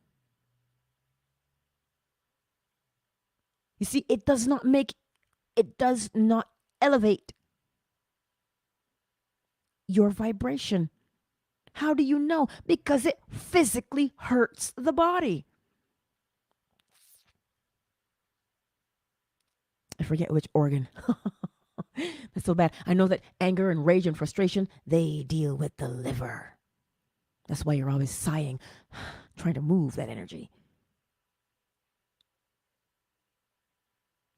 A: You see, it does not elevate your vibration. How do you know? Because it physically hurts the body. I forget which organ. That's so bad. I know that anger and rage and frustration, they deal with the liver. That's why you're always sighing, trying to move that energy.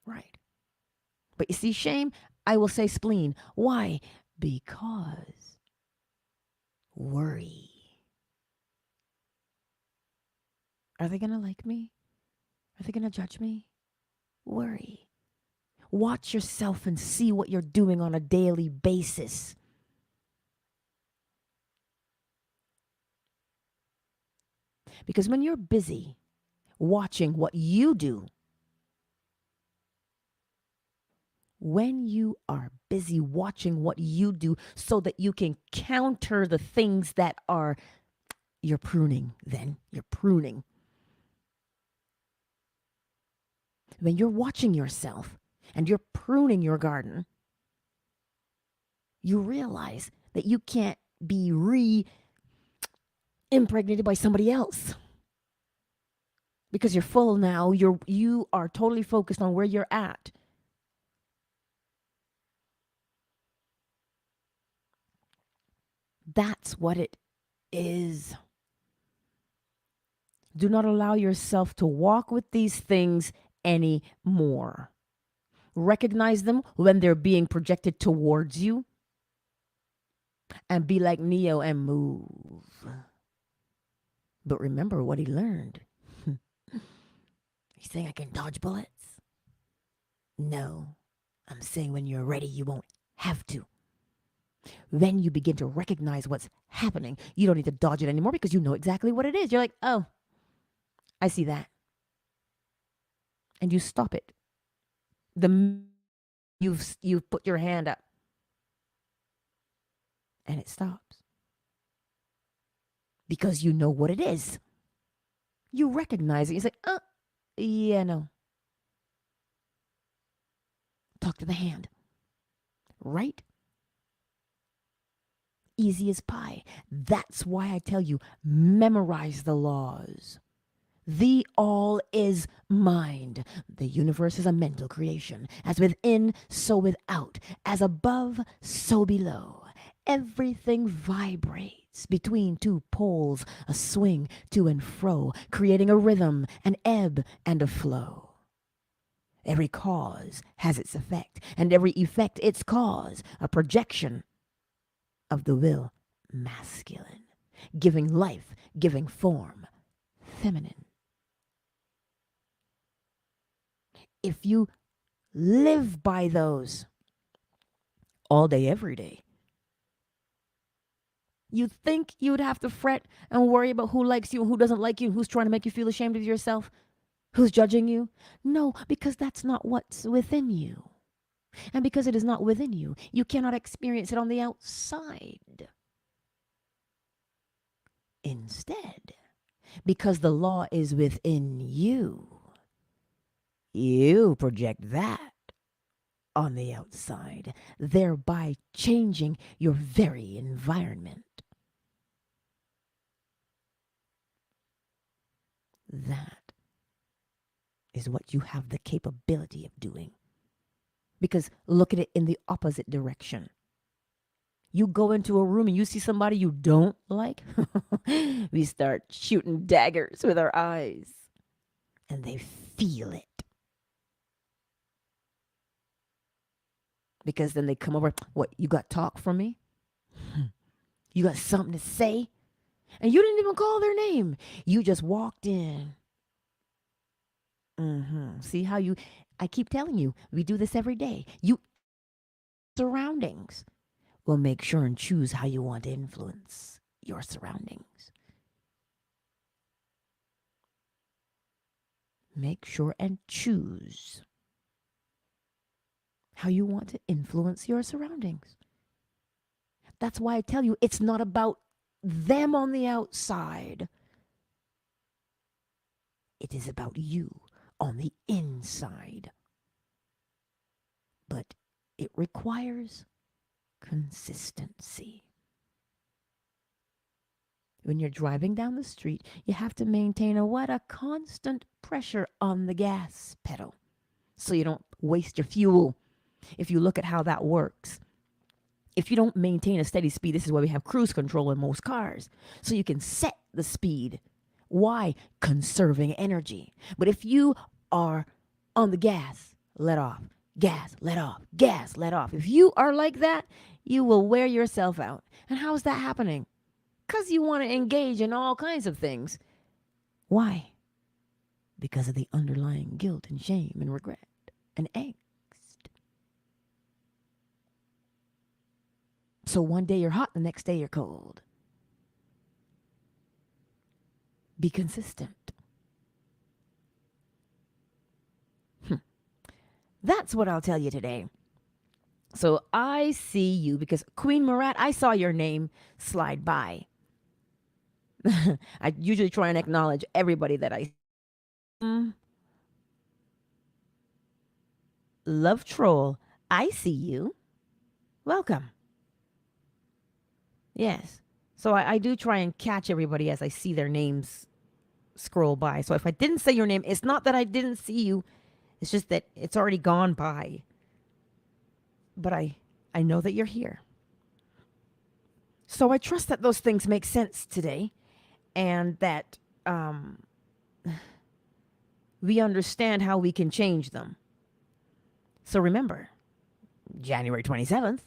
A: Right. But you see, shame, I will say spleen. Why? Because worry. Are they going to like me? Are they going to judge me? Worry. Watch yourself and see what you're doing on a daily basis. Because when you're busy watching what you do, when you are busy watching what you do so that you can counter the things that are, you're pruning, then you're pruning. When you're watching yourself and you're pruning your garden, you realize that you can't be impregnated by somebody else. Because you're full now, you are totally focused on where you're at. That's what it is. Do not allow yourself to walk with these things anymore. Recognize them when they're being projected towards you, and be like Neo and move. But remember what he learned. You saying I can dodge bullets? No. I'm saying when you're ready, you won't have to. When you begin to recognize what's happening, you don't need to dodge it anymore because you know exactly what it is. You're like, oh, I see that. And you stop it. You've put your hand up. And it stops. Because you know what it is. You recognize it. You say, oh, yeah, no. Talk to the hand. Right? Easy as pie. That's why I tell you, memorize the laws. The all is mind. The universe is a mental creation. As within, so without. As above, so below. Everything vibrates between two poles, a swing to and fro, creating a rhythm, an ebb and a flow. Every cause has its effect, and every effect its cause, a projection of the will masculine, giving life, giving form, feminine. If you live by those all day, every day, you think you would have to fret and worry about who likes you and who doesn't like you, who's trying to make you feel ashamed of yourself, who's judging you? No, because that's not what's within you. And because it is not within you, you cannot experience it on the outside. Instead, because the law is within you, you project that on the outside, thereby changing your very environment. That is what you have the capability of doing. Because look at it in the opposite direction. You go into a room and you see somebody you don't like, we start shooting daggers with our eyes. And they feel it. Because then they come over, what, you got talk from me? You got something to say? And you didn't even call their name. You just walked in. See how I keep telling you, we do this every day. You surroundings. Well, make sure and choose how you want to influence your surroundings. Make sure and choose how you want to influence your surroundings. That's why I tell you, it's not about them on the outside. It is about you on the inside. But it requires consistency. When you're driving down the street, you have to maintain a constant pressure on the gas pedal so you don't waste your fuel. If you look at how that works, if you don't maintain a steady speed, this is why we have cruise control in most cars, so you can set the speed. Why? Conserving energy. But if you are on the gas, let off, gas, let off, gas, let off. If you are like that, you will wear yourself out. And how is that happening? Because you want to engage in all kinds of things. Why? Because of the underlying guilt and shame and regret and angst. So one day you're hot, the next day you're cold. Be consistent. That's what I'll tell you today. So I see you because Queen Marat, I saw your name slide by. I usually try and acknowledge everybody that I Love Troll, I see you. Welcome. Yes. So I do try and catch everybody as I see their names scroll by. So if I didn't say your name, it's not that I didn't see you. It's just that it's already gone by. But I know that you're here. So I trust that those things make sense today and that we understand how we can change them. So remember, January 27th,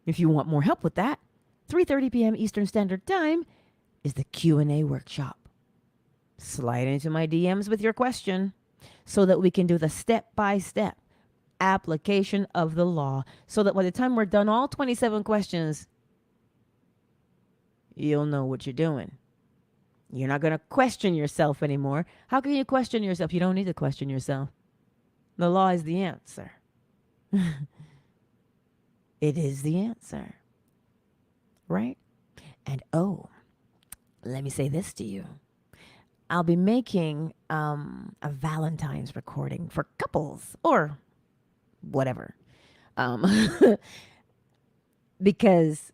A: if you want more help with that, 3:30 p.m. Eastern Standard Time is the Q&A workshop. Slide into my DMs with your question so that we can do the step-by-step application of the law so that by the time we're done all 27 questions, you'll know what you're doing. You're not going to question yourself anymore. How can you question yourself? You don't need to question yourself. The law is the answer. It is the answer. Right? And let me say this to you. I'll be making a Valentine's recording for couples or whatever. Because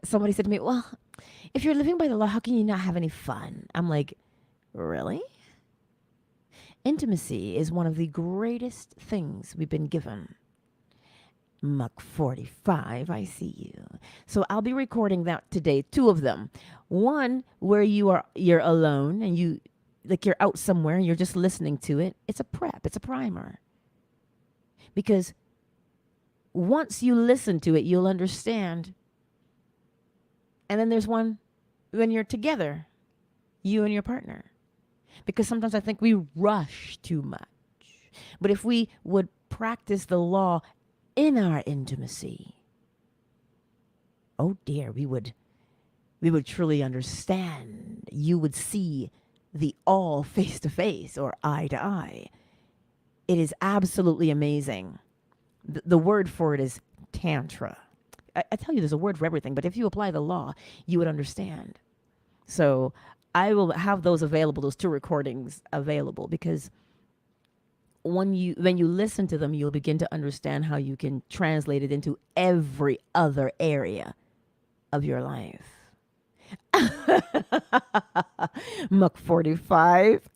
A: somebody said to me, well, if you're living by the law, how can you not have any fun? I'm like, really? Intimacy is one of the greatest things we've been given. Muck 45, I see you. So I'll be recording that today, 2 of them. One where you're alone and you're out somewhere and you're just listening to it. It's a prep, it's a primer. Because once you listen to it, you'll understand. And then there's one when you're together, you and your partner. Because sometimes I think we rush too much. But if we would practice the law in our intimacy, oh dear, we would truly understand. You would see the all face to face or eye to eye. It is absolutely amazing. The word for it is tantra. I tell you, there's a word for everything, but if you apply the law, you would understand. So I will have those available, those 2 recordings available, because when you listen to them, you'll begin to understand how you can translate it into every other area of your life. Muck 45,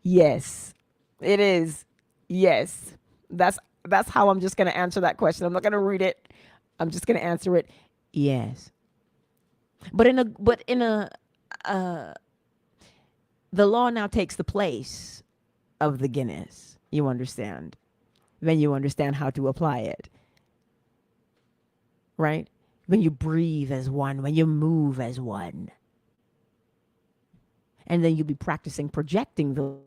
A: yes, it is. Yes, that's how I'm just going to answer that question. I'm not going to read it. I'm just going to answer it. Yes. But the law now takes the place of the Guinness. You understand? Then you understand how to apply it. Right? When you breathe as one, when you move as one. And then you'll be practicing projecting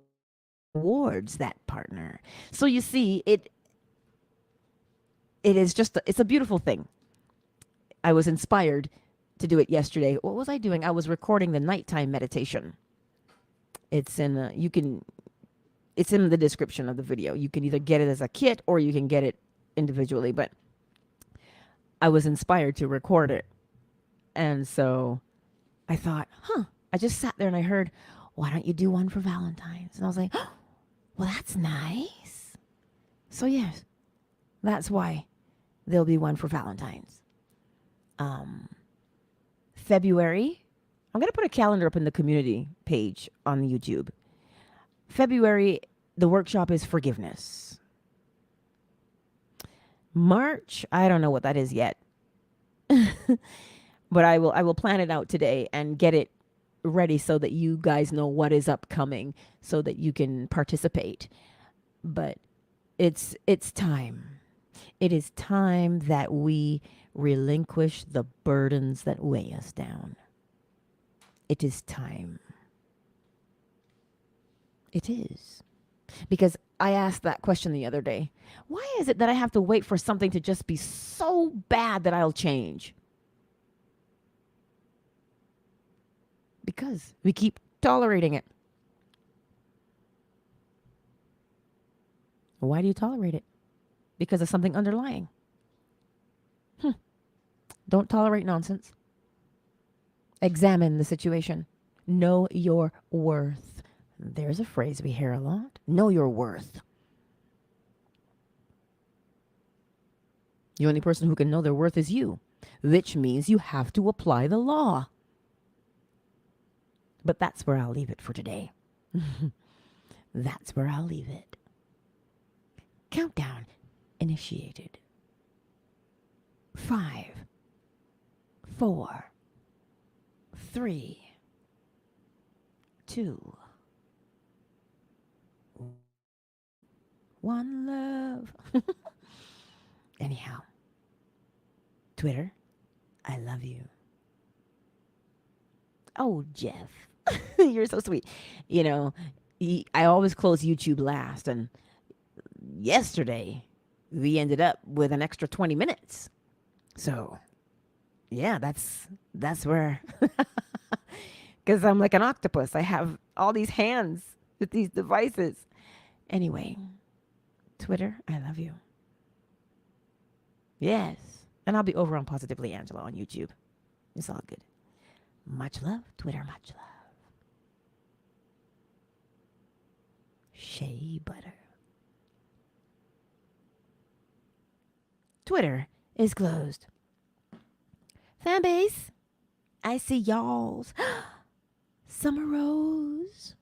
A: towards that partner. So you see, it is just, it's a beautiful thing. I was inspired to do it yesterday. What was I doing? I was recording the nighttime meditation. It's in the description of the video. You can either get it as a kit or you can get it individually, but I was inspired to record it. And so I thought, I just sat there and I heard, why don't you do one for Valentine's? And I was like, oh, well, that's nice. So yes, that's why there'll be one for Valentine's. February, I'm going to put a calendar up in the community page on YouTube. February, the workshop is forgiveness. March, I don't know what that is yet. But I will plan it out today and get it ready so that you guys know what is upcoming so that you can participate. But it's time. It is time that we relinquish the burdens that weigh us down. It is time. It is. Because I asked that question the other day. Why is it that I have to wait for something to just be so bad that I'll change? Because we keep tolerating it. Why do you tolerate it? Because of something underlying. Don't tolerate nonsense. Examine the situation. Know your worth. There's a phrase we hear a lot. Know your worth. The only person who can know their worth is you, which means you have to apply the law. But that's where I'll leave it for today. That's where I'll leave it. Countdown initiated. 5, 4, 3, 2, 1 love. Anyhow, Twitter, I love you. Oh, Jeff, you're so sweet. You know, I always close YouTube last, and yesterday we ended up with an extra 20 minutes. So, yeah, that's where, because I'm like an octopus. I have all these hands with these devices. Anyway, Twitter, I love you. Yes. And I'll be over on Positively Angela on YouTube. It's all good. Much love, Twitter, much love. Shea butter. Twitter is closed. Fanbase, I see y'alls. Summer Rose.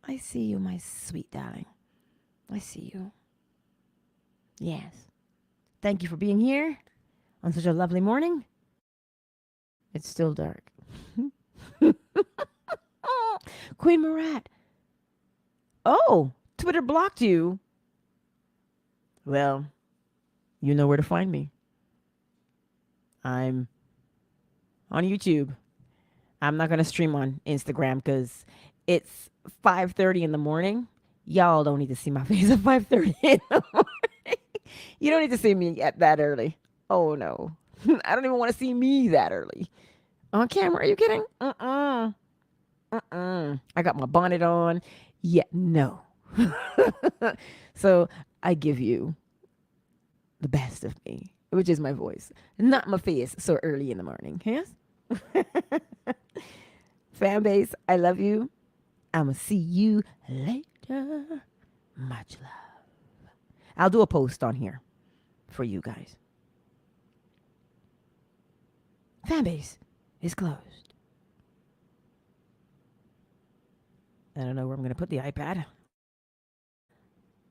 A: I see you, my sweet darling. I see you. Yes. Thank you for being here on such a lovely morning. It's still dark. Queen Marat. Oh, Twitter blocked you. Well, you know where to find me. I'm on YouTube. I'm not going to stream on Instagram because it's 5:30 in the morning. Y'all don't need to see my face at 5:30 in the morning. You don't need to see me at that early. Oh, no. I don't even want to see me that early. On camera, are you kidding? I got my bonnet on. Yeah, no. So I give you the best of me, which is my voice, not my face so early in the morning. Yes? Fan base, I love you. I'm going to see you later. Much love. I'll do a post on here for you guys. Fanbase is closed. I don't know where I'm going to put the iPad.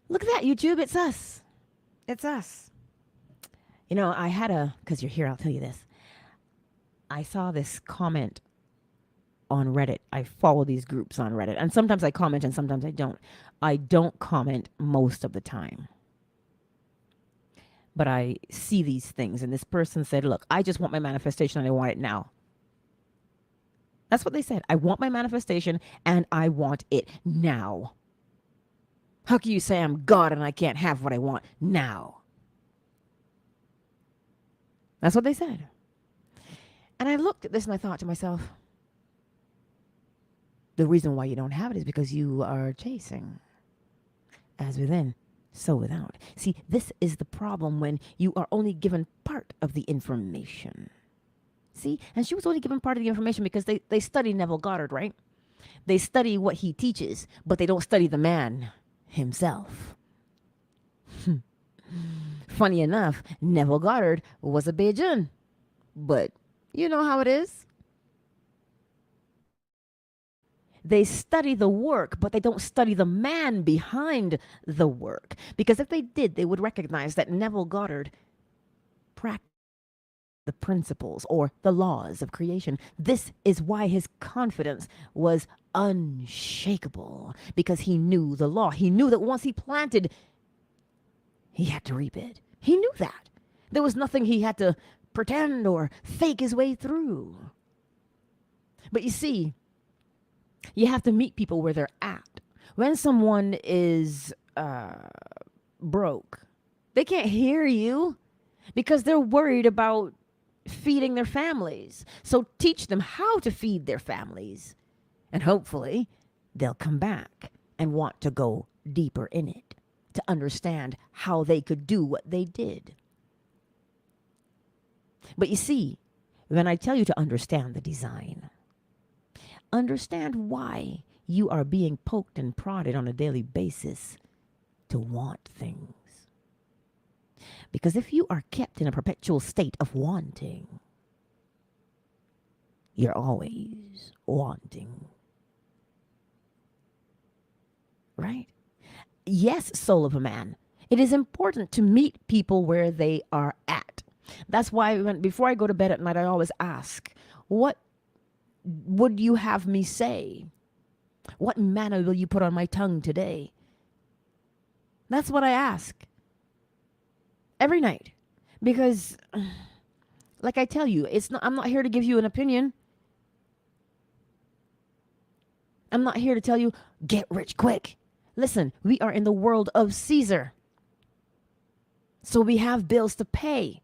A: Look at that, YouTube. It's us. It's us. You know, I had because you're here, I'll tell you this. I saw this comment on Reddit. I follow these groups on Reddit. And sometimes I comment and sometimes I don't. I don't comment most of the time. But I see these things, and this person said, look, I just want my manifestation and I want it now. That's what they said. I want my manifestation and I want it now. How can you say I'm God and I can't have what I want now? That's what they said. And I looked at this and I thought to myself, the reason why you don't have it is because you are chasing. As within, so without. See, this is the problem when you are only given part of the information. See, and she was only given part of the information because they study Neville Goddard, right? They study what he teaches, but they don't study the man himself. Funny enough, Neville Goddard was a Bajan, but you know how it is. They study the work, but they don't study the man behind the work. Because if they did, they would recognize that Neville Goddard practiced the principles or the laws of creation. This is why his confidence was unshakable, because he knew the law. He knew that once he planted, he had to reap it. He knew that. There was nothing he had to pretend or fake his way through. But you see, you have to meet people where they're at. When someone is broke, they can't hear you because they're worried about feeding their families. So teach them how to feed their families. And hopefully they'll come back and want to go deeper in it. to understand how they could do what they did. But you see, when I tell you to understand the design, understand why you are being poked and prodded on a daily basis to want things. Because if you are kept in a perpetual state of wanting, you're always wanting. Right? Yes, soul of a man. It is important to meet people where they are at. That's why before I go to bed at night, I always ask, what would you have me say? What manna will you put on my tongue today? That's what I ask. Every night. Because, like I tell you, I'm not here to give you an opinion. I'm not here to tell you, get rich quick. Listen, we are in the world of Caesar. So we have bills to pay.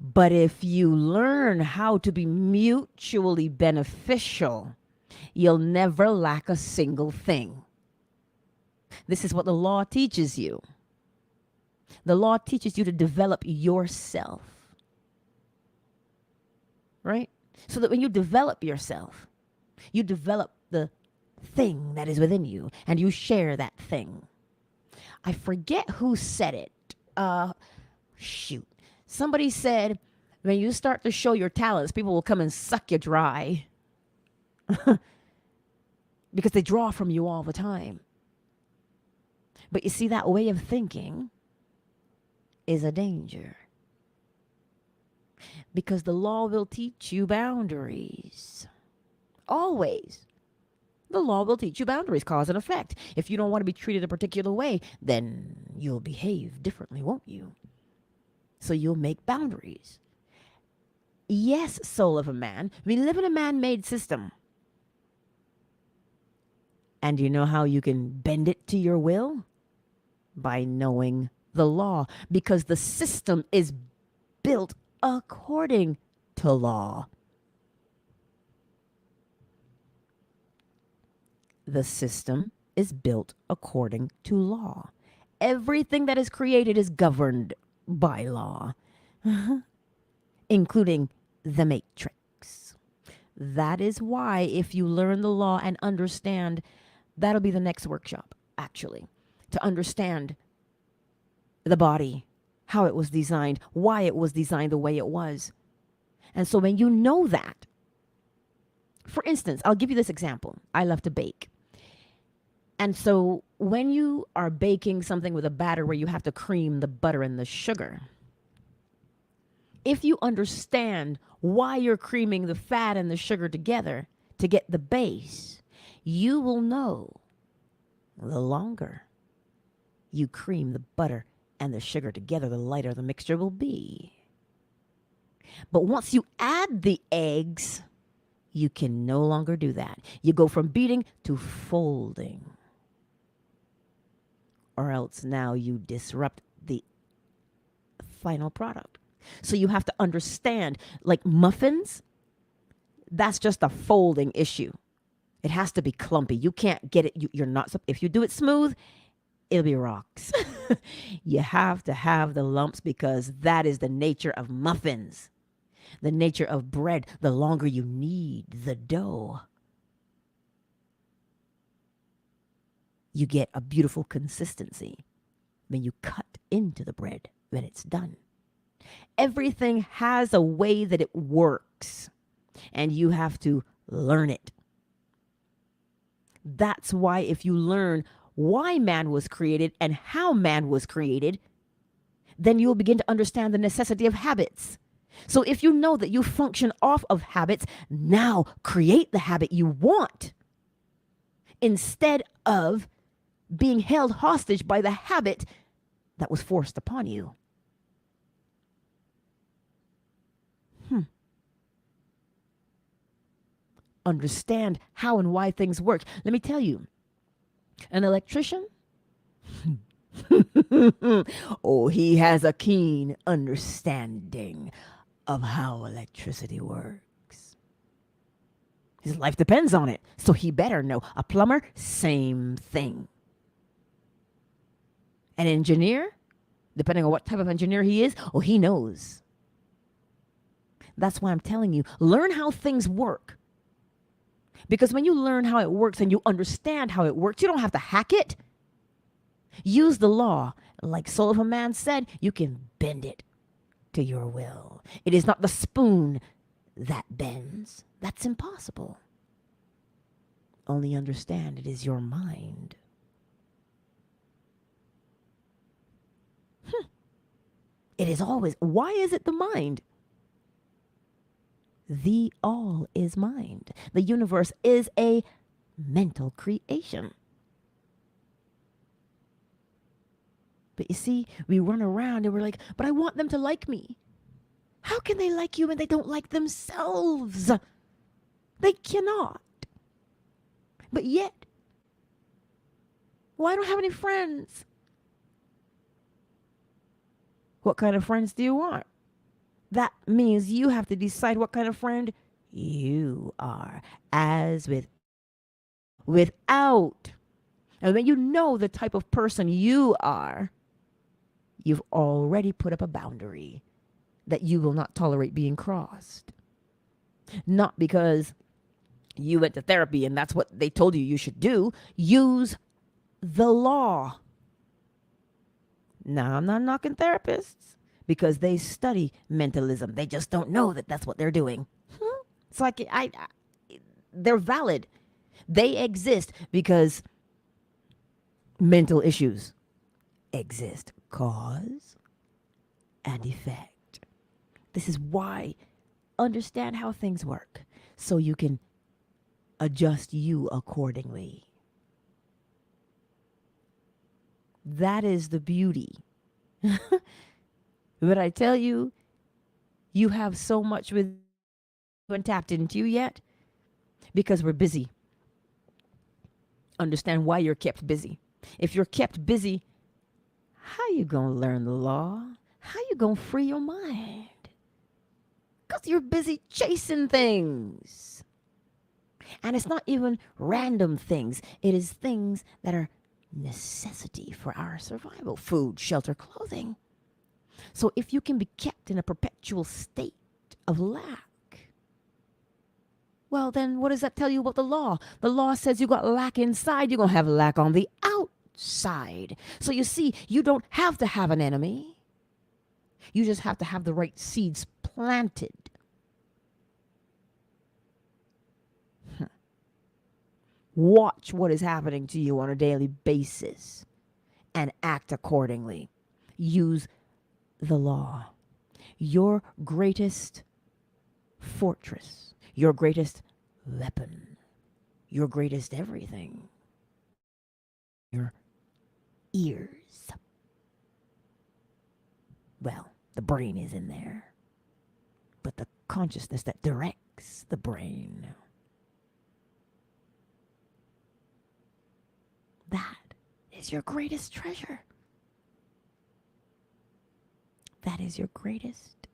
A: But if you learn how to be mutually beneficial, you'll never lack a single thing. This is what the law teaches you. The law teaches you to develop yourself. Right? So that when you develop yourself, you develop the thing that is within you and you share that thing. I forget who said it. Somebody said, when you start to show your talents, people will come and suck you dry. Because they draw from you all the time. But you see, that way of thinking is a danger. Because the law will teach you boundaries. Always. The law will teach you boundaries, cause and effect. If you don't want to be treated a particular way, then you'll behave differently, won't you? So you'll make boundaries. Yes, soul of a man, we live in a man-made system. And you know how you can bend it to your will? By knowing the law. Because the system is built according to law. The system is built according to law. Everything that is created is governed by law, including the matrix. That is why if you learn the law and understand, that'll be the next workshop, actually, to understand the body, how it was designed, why it was designed the way it was. And so when you know that, for instance, I'll give you this example. I love to bake. And so when you are baking something with a batter where you have to cream the butter and the sugar, if you understand why you're creaming the fat and the sugar together to get the base, you will know the longer you cream the butter and the sugar together, the lighter the mixture will be. But once you add the eggs, you can no longer do that. You go from beating to folding. Or else now you disrupt the final product. So you have to understand, like muffins, that's just a folding issue. It has to be clumpy. You can't get it. You're not. If you do it smooth, it'll be rocks. You have to have the lumps because that is the nature of muffins. The nature of bread. The longer you knead the dough, you get a beautiful consistency when you cut into the bread when it's done. Everything has a way that it works, and you have to learn it. That's why if you learn why man was created and how man was created, then you'll begin to understand the necessity of habits. So if you know that you function off of habits, now create the habit you want instead of being held hostage by the habit that was forced upon you. Understand how and why things work. Let me tell you, an electrician, oh, he has a keen understanding of how electricity works. His life depends on it, so he better know. A plumber, same thing. An engineer, depending on what type of engineer he is, oh, he knows. That's why I'm telling you, learn how things work. Because when you learn how it works and you understand how it works, you don't have to hack it. Use the law. Like Soul of a Man said, you can bend it to your will. It is not the spoon that bends. That's impossible. Only understand it is your mind. It is always, why is it the mind? The all is mind. The universe is a mental creation. But you see, we run around and we're like, but I want them to like me. How can they like you when they don't like themselves? They cannot. But yet, well, I don't have any friends. What kind of friends do you want? That means you have to decide what kind of friend you are. As without. And when you know the type of person you are, you've already put up a boundary that you will not tolerate being crossed. Not because you went to therapy and that's what they told you should do. Use the law. Now, I'm not knocking therapists because they study mentalism. They just don't know that that's what they're doing. It's like they're valid. They exist because mental issues exist. Cause and effect. This is why understand how things work so you can adjust you accordingly. That is the beauty. But I tell you, you have so much with you haven't tapped into yet because we're busy. Understand why you're kept busy. If you're kept busy, how you gonna learn the law? How you gonna free your mind? Because you're busy chasing things. And it's not even random things. It is things that are necessity for our survival. Food, shelter, clothing. So if you can be kept in a perpetual state of lack, well, then what does that tell you about the law? The law says you got lack inside, you're going to have lack on the outside. So you see, you don't have to have an enemy. You just have to have the right seeds planted. Watch what is happening to you on a daily basis and act accordingly. Use the law. Your greatest fortress, your greatest weapon, your greatest everything. Your ears. Well, the brain is in there, but the consciousness that directs the brain. That is your greatest treasure. That is your greatest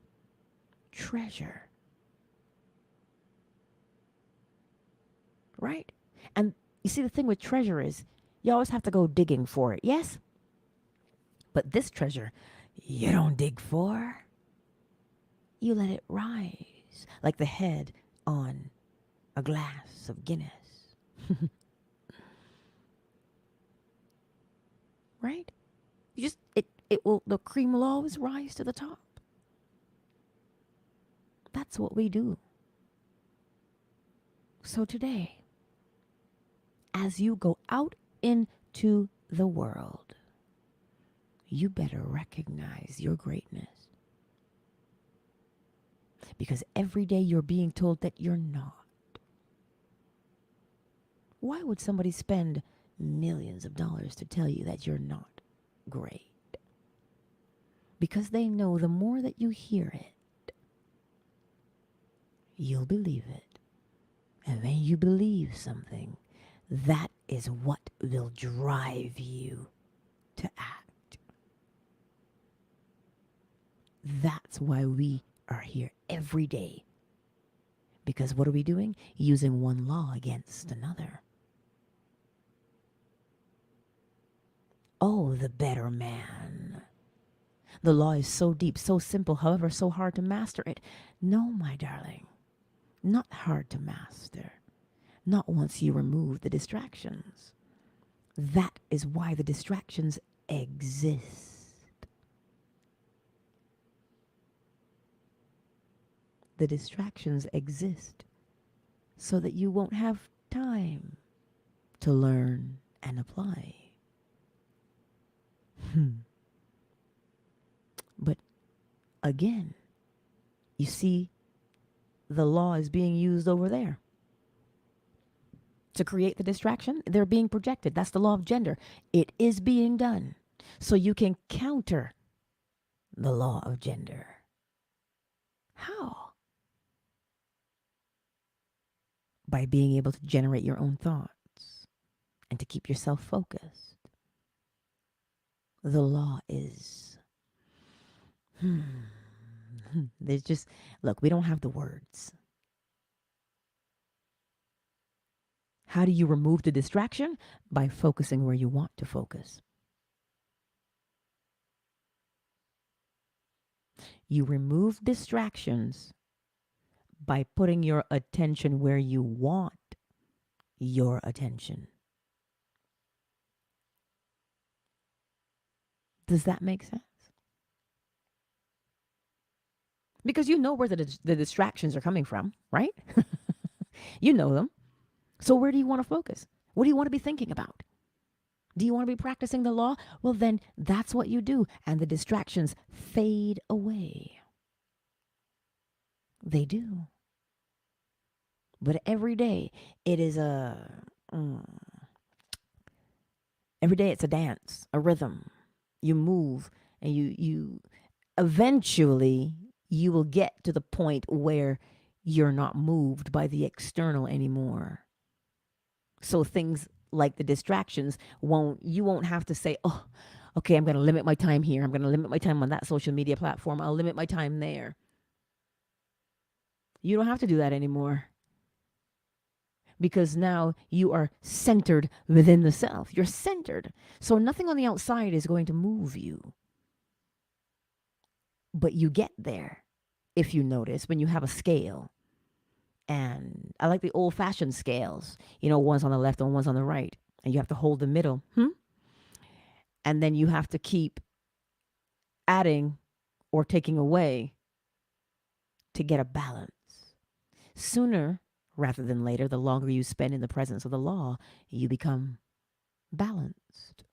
A: treasure. Right? And you see, the thing with treasure is you always have to go digging for it, yes? But this treasure, you don't dig for. You let it rise like the head on a glass of Guinness. Right? You just, the cream will always rise to the top. That's what we do. So today, as you go out into the world, you better recognize your greatness. Because every day you're being told that you're not. Why would somebody spend millions of dollars to tell you that you're not great? Because they know the more that you hear it, you'll believe it. And when you believe something, that is what will drive you to act. That's why we are here every day. Because what are we doing? Using one law against another. Oh, the better man. The law is so deep, so simple, however, so hard to master it. No, my darling, not hard to master. Not once you remove the distractions. That is why the distractions exist. The distractions exist so that you won't have time to learn and apply. But again, you see, the law is being used over there to create the distraction. They're being projected. That's the law of gender. It is being done. So you can counter the law of gender. How? By being able to generate your own thoughts and to keep yourself focused. The law is, there's just, look, we don't have the words. How do you remove the distraction? By focusing where you want to focus. You remove distractions by putting your attention where you want your attention. Does that make sense? Because you know where the distractions are coming from, right? You know them. So where do you want to focus? What do you want to be thinking about? Do you want to be practicing the law? Well, then that's what you do. And the distractions fade away. They do. But every day it is every day it's a dance, a rhythm. You move and you eventually you will get to the point where you're not moved by the external anymore. So things like the distractions you won't have to say, oh, okay, I'm going to limit my time here. I'm going to limit my time on that social media platform. I'll limit my time there. You don't have to do that anymore. Because now you are centered within the self. You're centered. So nothing on the outside is going to move you. But you get there, if you notice, when you have a scale. And I like the old-fashioned scales. You know, one's on the left and one's on the right. And you have to hold the middle. And then you have to keep adding or taking away to get a balance. Sooner rather than later, the longer you spend in the presence of the law, you become balanced.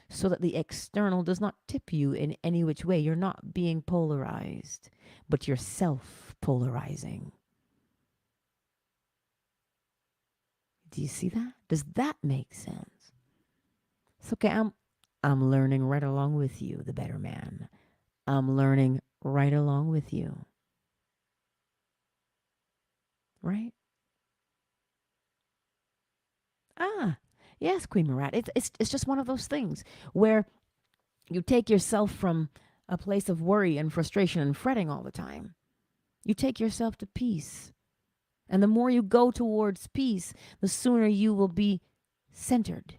A: So that the external does not tip you in any which way. You're not being polarized, but you're self-polarizing. Do you see that? Does that make sense? It's okay. I'm learning right along with you, the better man. I'm learning right along with you. Right? Yes, Queen Marat. It's just one of those things where you take yourself from a place of worry and frustration and fretting all the time. You take yourself to peace. And the more you go towards peace, the sooner you will be centered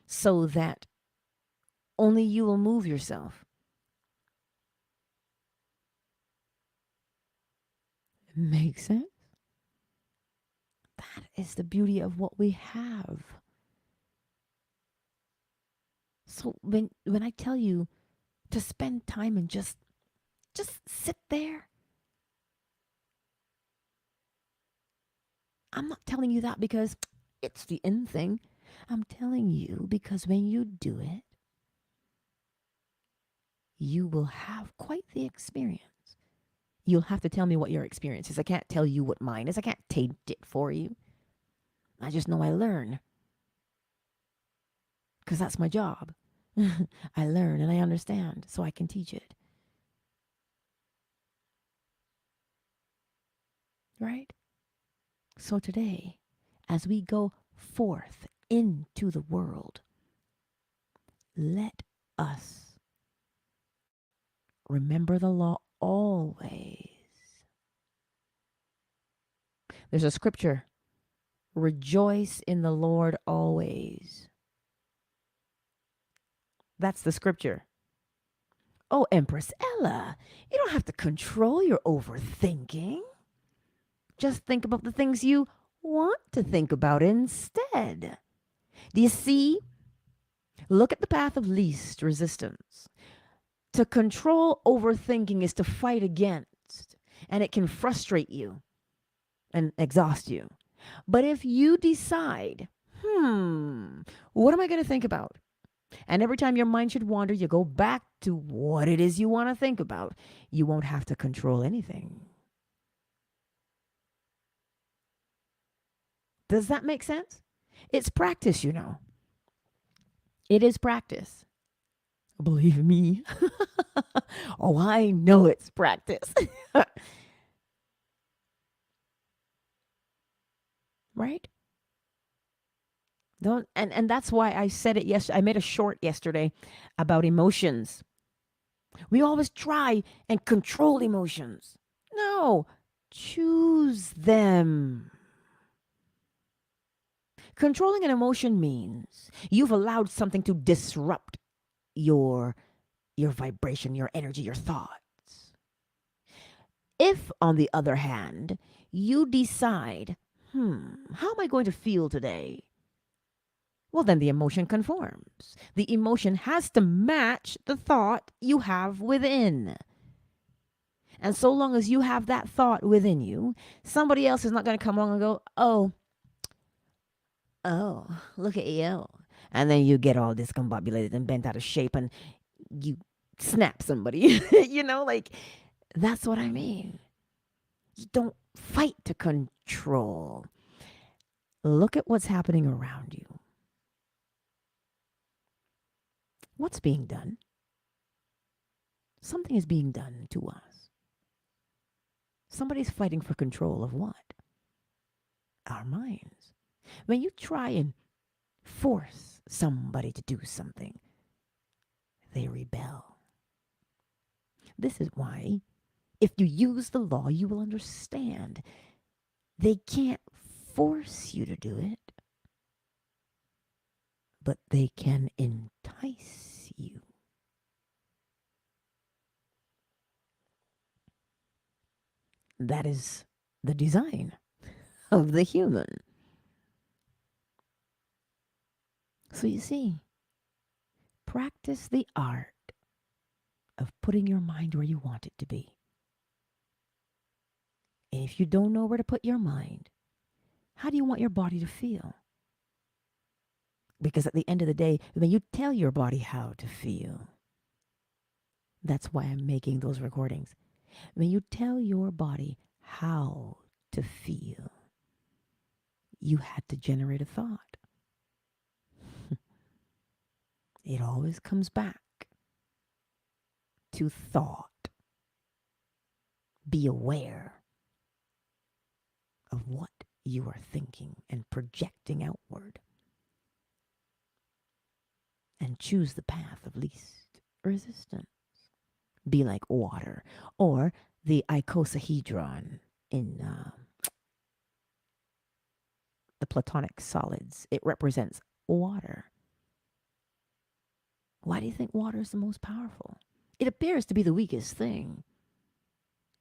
A: so that only you will move yourself. Makes sense? That is the beauty of what we have. So when I tell you to spend time and just sit there, I'm not telling you that because it's the in thing. I'm telling you because when you do it, you will have quite the experience. You'll have to tell me what your experience is. I can't tell you what mine is. I can't taint it for you. I just know I learn. Because that's my job. I learn and I understand so I can teach it. Right? So today, as we go forth into the world, let us remember the law always. There's a scripture, rejoice in the Lord always. That's the scripture. Oh, Empress Ella, you don't have to control your overthinking. Just think about the things you want to think about instead. Do you see? Look at the path of least resistance. To control overthinking is to fight against, and it can frustrate you and exhaust you. But if you decide, what am I going to think about? And every time your mind should wander, you go back to what it is you want to think about. You won't have to control anything. Does that make sense? It's practice, you know. It is practice. Believe me. Oh, I know it's practice. Right? Don't and that's why I said it yesterday. I made a short yesterday about emotions. We always try and control emotions. No, choose them. Controlling an emotion means you've allowed something to disrupt your vibration, your energy, your thoughts. If, on the other hand, you decide, how am I going to feel today? Well, then the emotion conforms. The emotion has to match the thought you have within. And so long as you have that thought within you, somebody else is not going to come along and go, oh, look at you. And then you get all discombobulated and bent out of shape and you snap somebody. Like, that's what I mean. You don't fight to control. Look at what's happening around you. What's being done? Something is being done to us. Somebody's fighting for control of what? Our minds. When you try and force somebody to do something, they rebel. This is why, if you use the law, you will understand. They can't force you to do it, but they can entice you. That is the design of the human. So you see, practice the art of putting your mind where you want it to be. And if you don't know where to put your mind, how do you want your body to feel? Because at the end of the day, when you tell your body how to feel, that's why I'm making those recordings. When you tell your body how to feel, you had to generate a thought. It always comes back to thought. Be aware of what you are thinking and projecting outward. And choose the path of least resistance. Be like water, or the icosahedron in the Platonic solids. It represents water. Why do you think water is the most powerful? It appears to be the weakest thing.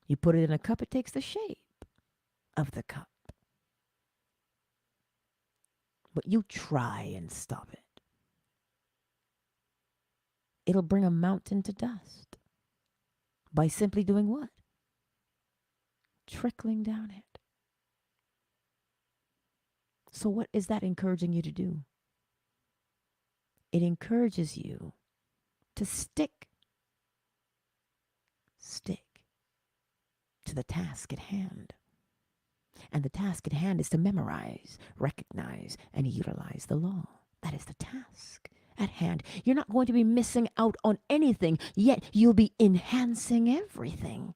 A: You put it in a cup, it takes the shape of the cup. But you try and stop it. It'll bring a mountain to dust. By simply doing what? Trickling down it. So what is that encouraging you to do? It encourages you to stick to the task at hand. And the task at hand is to memorize, recognize, and utilize the law. That is the task at hand. You're not going to be missing out on anything, yet you'll be enhancing everything.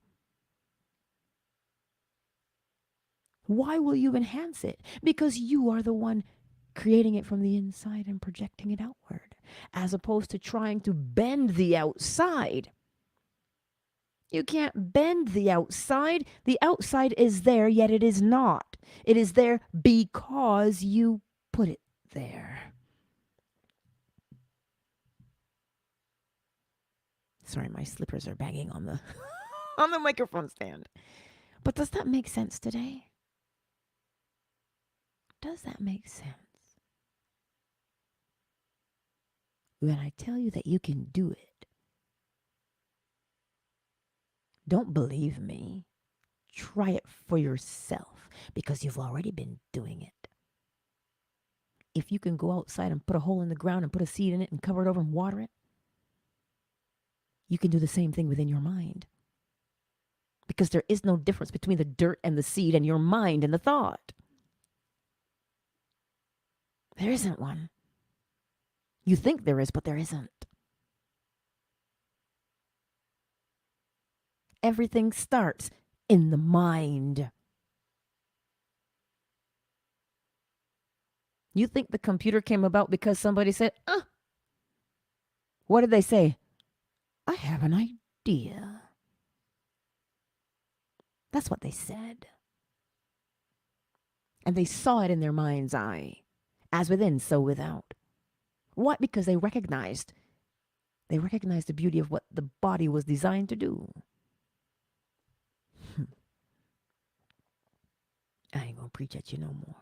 A: Why will you enhance it? Because you are the one creating it from the inside and projecting it outward, as opposed to trying to bend the outside. You can't bend the outside. The outside is there, yet it is not. It is there because you put it there. Sorry, my slippers are banging on the on the microphone stand. But does that make sense today? Does that make sense? When I tell you that you can do it, don't believe me. Try it for yourself because you've already been doing it. If you can go outside and put a hole in the ground and put a seed in it and cover it over and water it, you can do the same thing within your mind. Because there is no difference between the dirt and the seed and your mind and the thought. There isn't one. You think there is, but there isn't. Everything starts in the mind. You think the computer came about because somebody said, what did they say? I have an idea. That's what they said. And they saw it in their mind's eye, as within, so without. What? Because they recognized the beauty of what the body was designed to do. I ain't gonna preach at you no more.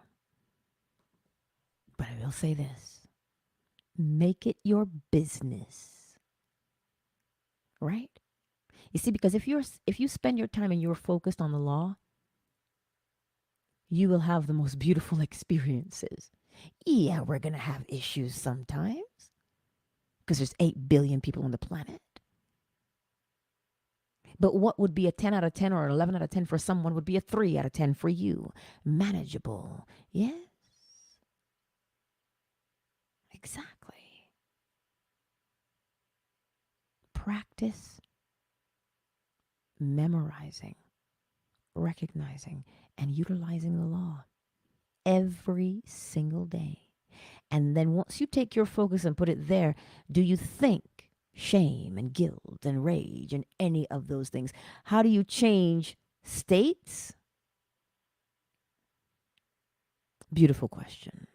A: But I will say this. Make it your business. Right? You see, because if you spend your time and you're focused on the law, you will have the most beautiful experiences. Yeah, we're going to have issues sometimes because there's 8 billion people on the planet. But what would be a 10 out of 10 or 11 out of 10 for someone would be a 3 out of 10 for you. Manageable. Yes. Exactly. Practice memorizing, recognizing, and utilizing the law every single day. And then once you take your focus and put it there, do you think shame and guilt and rage and any of those things? How do you change states? Beautiful question.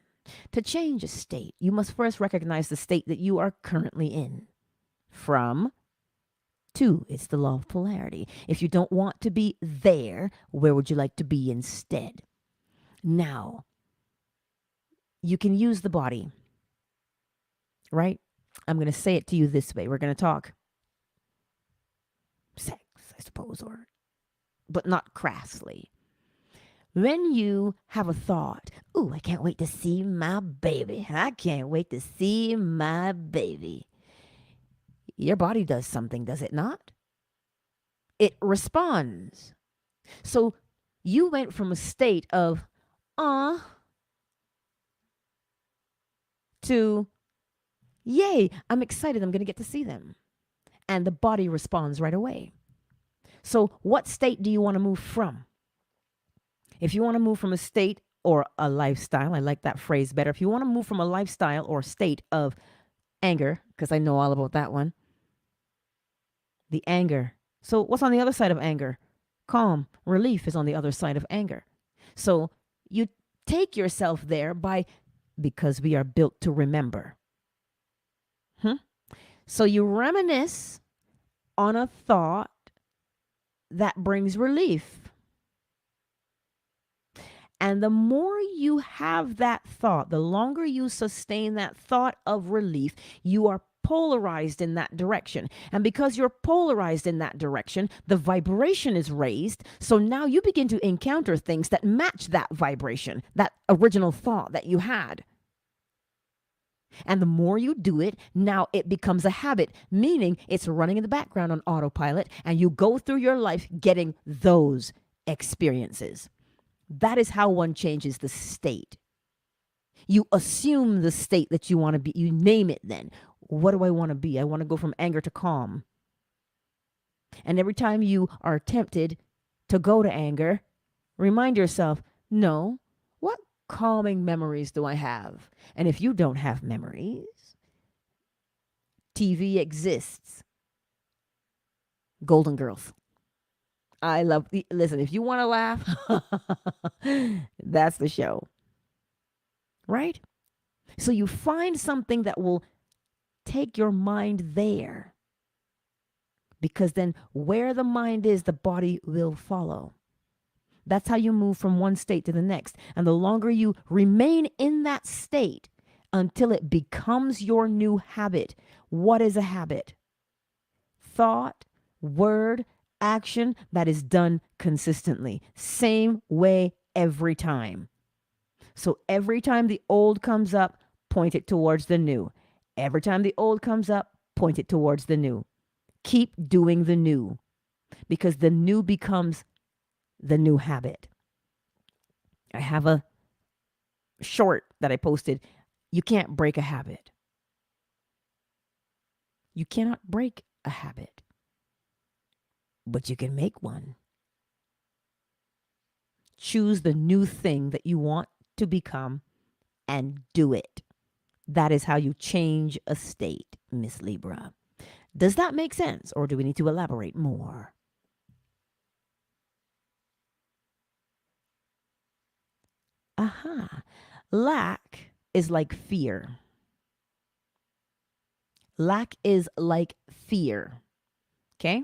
A: To change a state, you must first recognize the state that you are currently in. From to, it's the law of polarity. If you don't want to be there, where would you like to be instead? Now, you can use the body, right? I'm going to say it to you this way. We're going to talk sex, I suppose, but not crassly. When you have a thought, ooh, I can't wait to see my baby. I can't wait to see my baby. Your body does something, does it not? It responds. So you went from a state of, to, yay, I'm excited, I'm going to get to see them. And the body responds right away. So what state do you want to move from? If you want to move from a state or a lifestyle, I like that phrase better. If you want to move from a lifestyle or state of anger, because I know all about that one, the anger. So what's on the other side of anger? Calm, relief is on the other side of anger. So you take yourself there because we are built to remember. So you reminisce on a thought that brings relief. And the more you have that thought, the longer you sustain that thought of relief, you are polarized in that direction. And because you're polarized in that direction, the vibration is raised. So now you begin to encounter things that match that vibration, that original thought that you had. And the more you do it, now it becomes a habit, meaning it's running in the background on autopilot, and you go through your life getting those experiences. That is how one changes the state. You assume the state that you want to be. You name it then. What do I want to be? I want to go from anger to calm. And every time you are tempted to go to anger, remind yourself, no, what calming memories do I have? And if you don't have memories, TV exists. Golden Girls. I love, listen, if you want to laugh, that's the show. Right? So you find something that will take your mind there. because then where the mind is, the body will follow. That's how you move from one state to the next. And the longer you remain in that state until it becomes your new habit. What is a habit? Thought, word, action that is done consistently. Same way every time. So every time the old comes up, point it towards the new. Every time the old comes up, point it towards the new. Keep doing the new, because the new becomes the new habit. I have a short that I posted. You can't break a habit. You cannot break a habit, but you can make one. Choose the new thing that you want to become and do it. That is how you change a state, Miss Libra. Does that make sense, or do we need to elaborate more? Aha. Lack is like fear. Lack is like fear. Okay?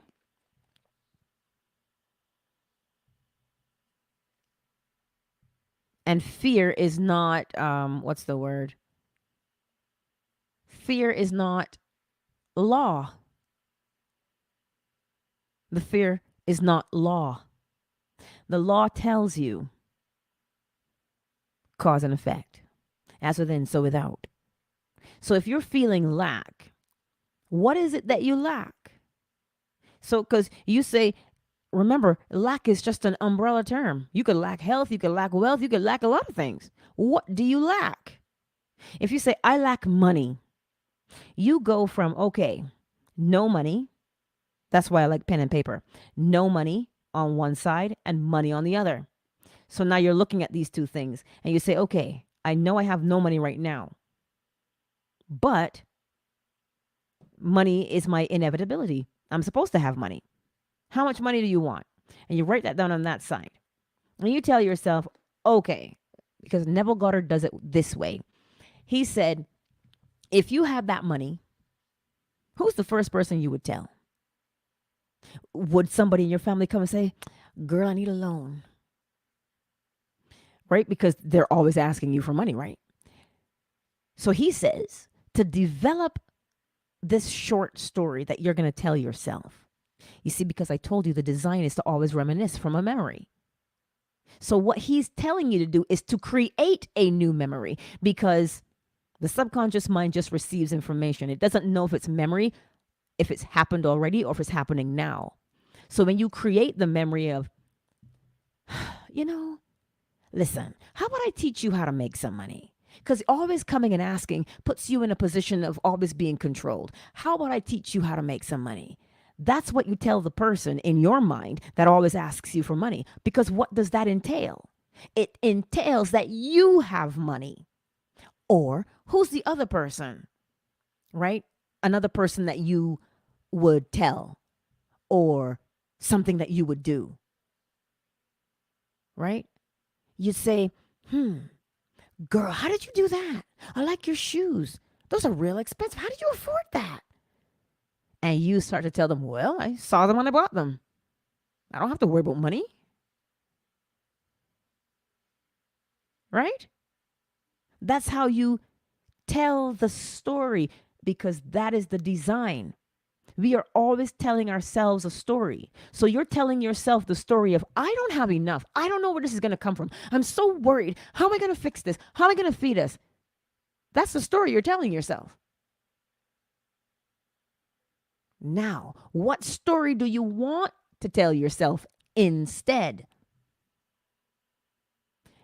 A: And fear is not, what's the word? Fear is not law. The fear is not law. The law tells you cause and effect. As within, so without. So if you're feeling lack, what is it that you lack? So, because you say, remember, lack is just an umbrella term. You could lack health, you could lack wealth, you could lack a lot of things. What do you lack? If you say, I lack money, you go from, okay, no money. That's why I like pen and paper. No money on one side and money on the other. So now you're looking at these two things and you say, okay, I know I have no money right now, but money is my inevitability. I'm supposed to have money. How much money do you want? And you write that down on that side. And you tell yourself, okay, because Neville Goddard does it this way. He said, if you had that money, who's the first person you would tell? Would somebody in your family come and say, girl, I need a loan? Right? Because they're always asking you for money, right? So he says to develop this short story that you're going to tell yourself. You see, because I told you the design is to always reminisce from a memory. So what he's telling you to do is to create a new memory, because the subconscious mind just receives information. It doesn't know if it's memory, if it's happened already, or if it's happening now. So when you create the memory of, listen, how about I teach you how to make some money? Because always coming and asking puts you in a position of always being controlled. How about I teach you how to make some money? That's what you tell the person in your mind that always asks you for money. Because what does that entail? It entails that you have money. Or who's the other person, right? Another person that you would tell, or something that you would do, right? You'd say, girl, how did you do that? I like your shoes. Those are real expensive. How did you afford that? And you start to tell them, well, I saw them when I bought them. I don't have to worry about money. Right? That's how you tell the story, because that is the design. We are always telling ourselves a story. So you're telling yourself the story of, I don't have enough. I don't know where this is going to come from. I'm so worried. How am I going to fix this? How am I going to feed us? That's the story you're telling yourself. Now, what story do you want to tell yourself instead?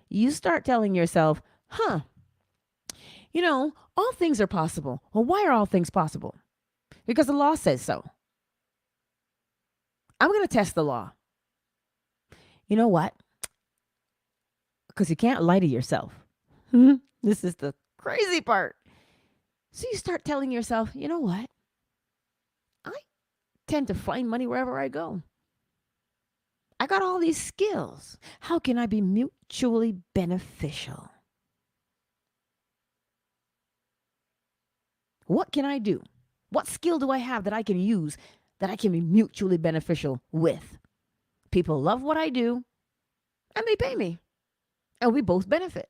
A: You start telling yourself, all things are possible. Well, why are all things possible? Because the law says so. I'm going to test the law. You know what? Because you can't lie to yourself. This is the crazy part. So you start telling yourself, you know what? I tend to find money wherever I go. I got all these skills. How can I be mutually beneficial? What can I do? What skill do I have that I can use that I can be mutually beneficial with. People love what I do and they pay me. And we both benefit.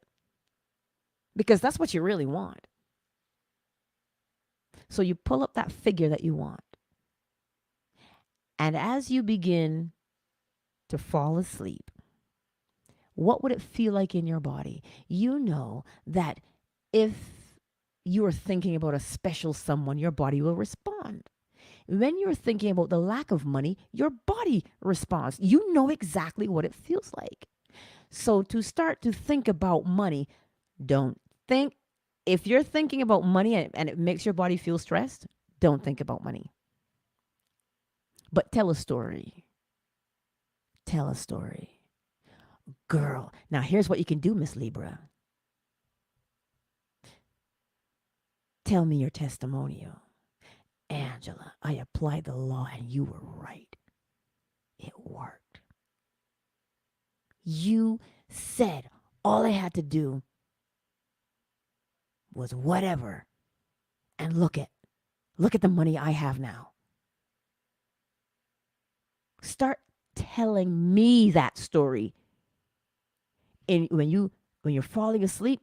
A: Because that's what you really want. So you pull up that figure that you want. And as you begin to fall asleep, what would it feel like in your body? You know that if you are thinking about a special someone, your body will respond. When you're thinking about the lack of money, your body responds. You know exactly what it feels like. So to start to think about money, don't think. If you're thinking about money and it makes your body feel stressed, don't think about money. But tell a story. Tell a story. Girl, now here's what you can do, Miss Libra. Tell me your testimonial. Angela, I applied the law and you were right. It worked. You said all I had to do was whatever. And look at the money I have now. Start telling me that story. And when you're falling asleep,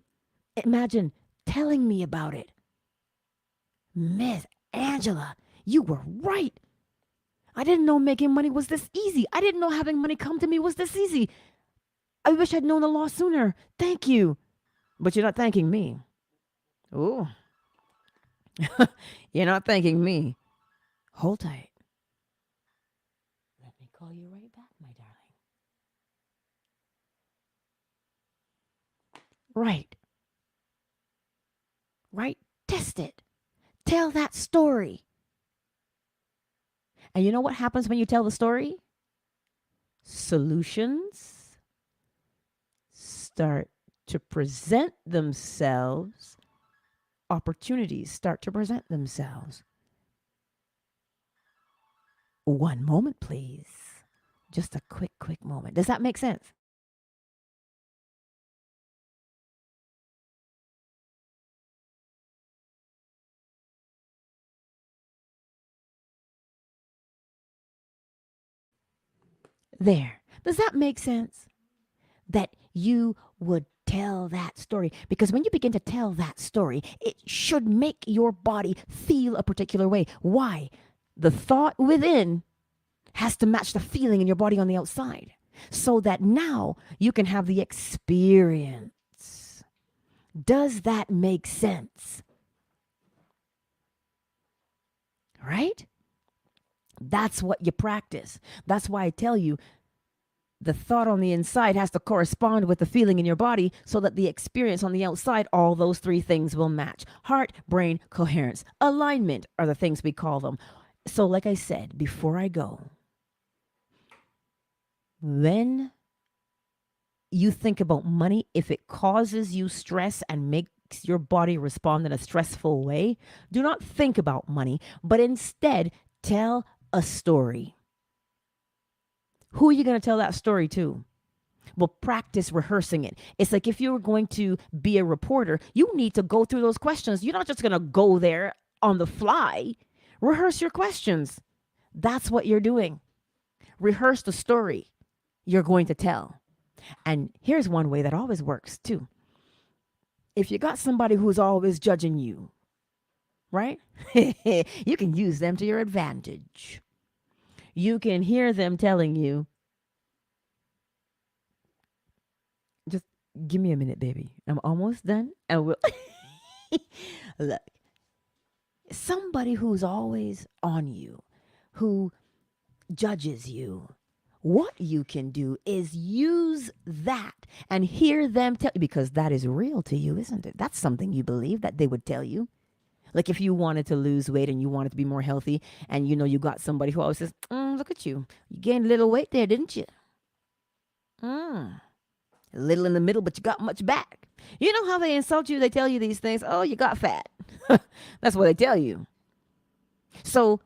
A: imagine telling me about it. Miss Angela, you were right. I didn't know making money was this easy. I didn't know having money come to me was this easy. I wish I'd known the law sooner. Thank you. But you're not thanking me. Ooh. You're not thanking me. Hold tight. Let me call you right back, my darling. Right. Right? Test it. Tell that story. And you know what happens when you tell the story? Solutions start to present themselves. Opportunities start to present themselves. One moment, please. Just a quick moment. Does that make sense? There. Does that make sense? That you would tell that story. Because when you begin to tell that story, it should make your body feel a particular way. Why? The thought within has to match the feeling in your body on the outside. So that now you can have the experience. Does that make sense? Right? That's what you practice. That's why I tell you, the thought on the inside has to correspond with the feeling in your body so that the experience on the outside, all those three things will match. Heart, brain, coherence, alignment are the things we call them. So like I said, before I go, when you think about money, if it causes you stress and makes your body respond in a stressful way, do not think about money, but instead tell a story. Who are you going to tell that story to? Well, practice rehearsing it. It's like if you were going to be a reporter, you need to go through those questions. You're not just going to go there on the fly. Rehearse your questions. That's what you're doing. Rehearse the story you're going to tell. And here's one way that always works too. If you got somebody who's always judging you, right? You can use them to your advantage. You can hear them telling you, just give me a minute, baby. I'm almost done. And we'll look. Somebody who's always on you, who judges you, what you can do is use that and hear them tell you, because that is real to you, isn't it? That's something you believe that they would tell you. Like if you wanted to lose weight and you wanted to be more healthy and you know you got somebody who always says, look at you. You gained a little weight there, didn't you? A little in the middle, but you got much back. You know how they insult you? They tell you these things. Oh, you got fat. That's what they tell you. So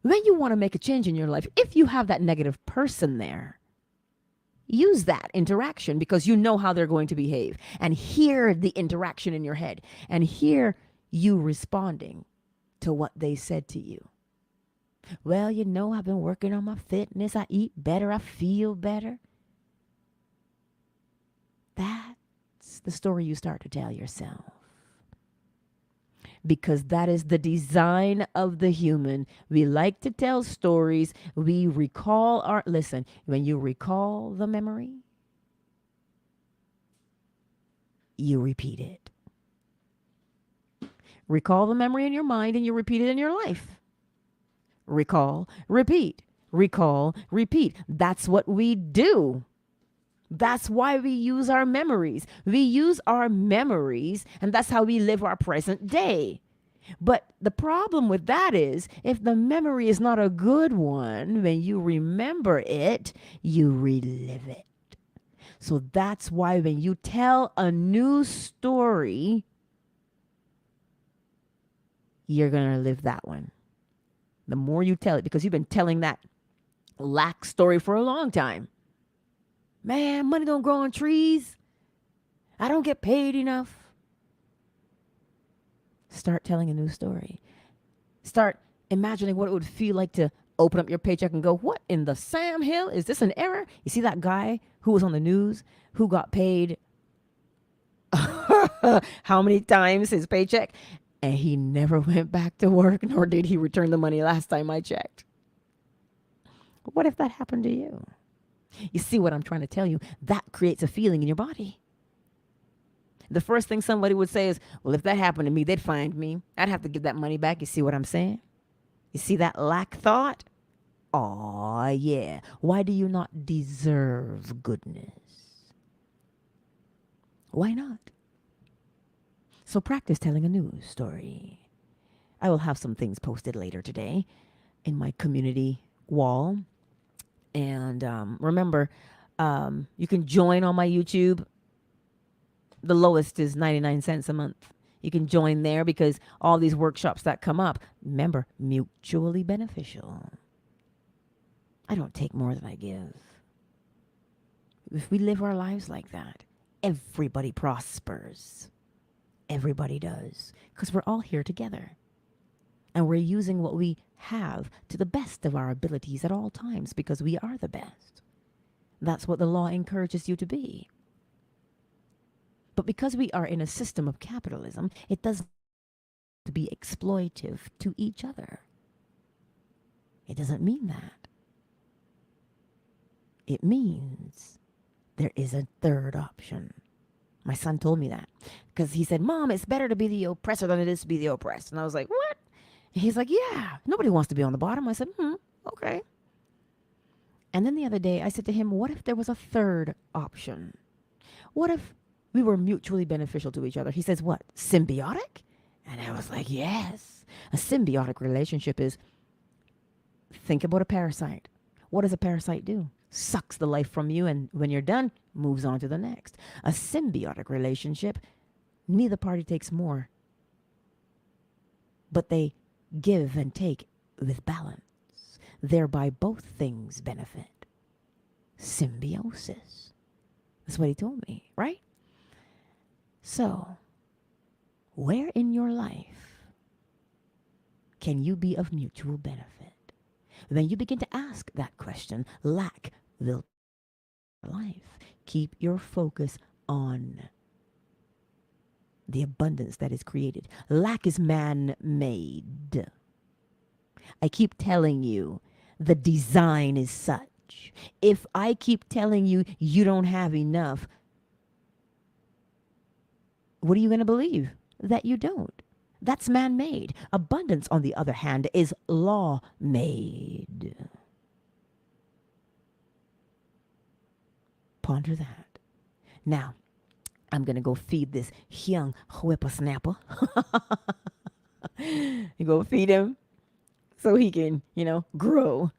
A: when you want to make a change in your life, if you have that negative person there, use that interaction because you know how they're going to behave, and hear the interaction in your head and hear you responding to what they said to you. Well, I've been working on my fitness. I eat better. I feel better. That's the story you start to tell yourself. Because that is the design of the human. We like to tell stories. We recall listen, when you recall the memory, you repeat it. Recall the memory in your mind and you repeat it in your life. Recall, repeat. Recall, repeat. That's what we do. That's why we use our memories. We use our memories, and that's how we live our present day. But the problem with that is, if the memory is not a good one, when you remember it, you relive it. So that's why when you tell a new story, you're going to live that one. The more you tell it, because you've been telling that lack story for a long time. Man, money don't grow on trees. I don't get paid enough. Start telling a new story. Start imagining what it would feel like to open up your paycheck and go, what in the Sam Hill? Is this an error? You see that guy who was on the news who got paid how many times his paycheck? And he never went back to work, nor did he return the money last time I checked. What if that happened to you? You see what I'm trying to tell you? That creates a feeling in your body. The first thing somebody would say is, well, if that happened to me, they'd find me. I'd have to give that money back. You see what I'm saying? You see that lack thought? Aw, yeah. Why do you not deserve goodness? Why not? So practice telling a news story. I will have some things posted later today in my community wall. And remember, you can join on my YouTube. The lowest is 99 cents a month. You can join there because all these workshops that come up, remember, mutually beneficial. I don't take more than I give. If we live our lives like that, everybody prospers. Everybody does. Because we're all here together. And we're using what we have to the best of our abilities at all times because we are the best. That's what the law encourages you to be. But because we are in a system of capitalism, it does to be exploitive to each other. It doesn't mean that. It means there is a third option. My son told me that because he said, Mom, it's better to be the oppressor than it is to be the oppressed. And I was like, what? And he's like, yeah, nobody wants to be on the bottom. I said, okay. And then the other day I said to him, what if there was a third option? What if we were mutually beneficial to each other? He says, what? Symbiotic? And I was like, yes. A symbiotic relationship is, think about a parasite. What does a parasite do? Sucks the life from you, and when you're done, moves on to the next. A symbiotic relationship, neither party takes more, but they give and take with balance. Thereby both things benefit. Symbiosis. That's what he told me, right? So, where in your life can you be of mutual benefit? Then you begin to ask that question. Lack will life. Keep your focus on the abundance that is created. Lack is man-made. I keep telling you, the design is such. If I keep telling you you don't have enough, what are you going to believe? That you don't. That's man-made. Abundance, on the other hand, is law-made. Ponder that. Now, I'm going to go feed this young whippersnapper. You go feed him so he can, grow.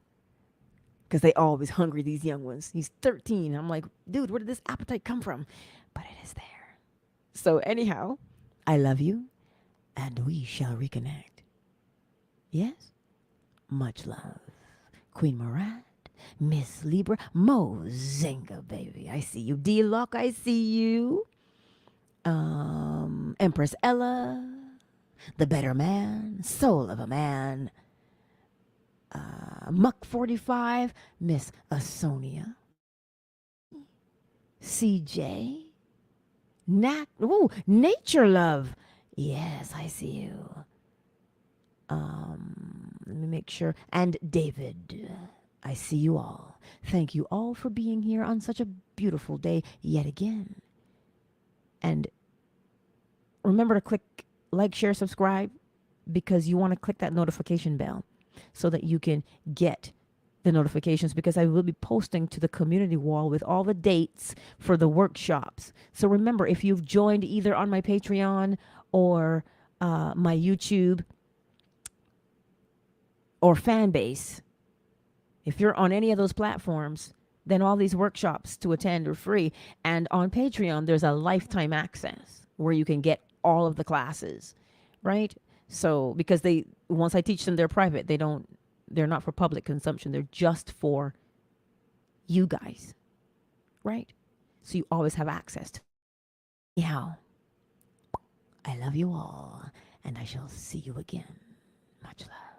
A: Because they always hungry, these young ones. He's 13. I'm like, dude, where did this appetite come from? But it is there. So anyhow, I love you. And we shall reconnect. Yes? Much love. Queen Marat, Miss Libra, Mozinga, baby. I see you. D-Lock, I see you. Empress Ella, The Better Man, Soul of a Man. Muck 45, Miss Asonia, CJ, Nature Love. Yes, I see you. Let me make sure. And David, I see you all. Thank you all for being here on such a beautiful day yet again. And remember to click like, share, subscribe, because you want to click that notification bell so that you can get the notifications, because I will be posting to the community wall with all the dates for the workshops. So remember, if you've joined either on my Patreon or my YouTube or fan base, if you're on any of those platforms, then all these workshops to attend are free. And on Patreon, there's a lifetime access where you can get all of the classes, right? So because once I teach them, they're private. They're not for public consumption. They're just for you guys, right? So you always have access to. Anyhow, I love you all, and I shall see you again. Much love.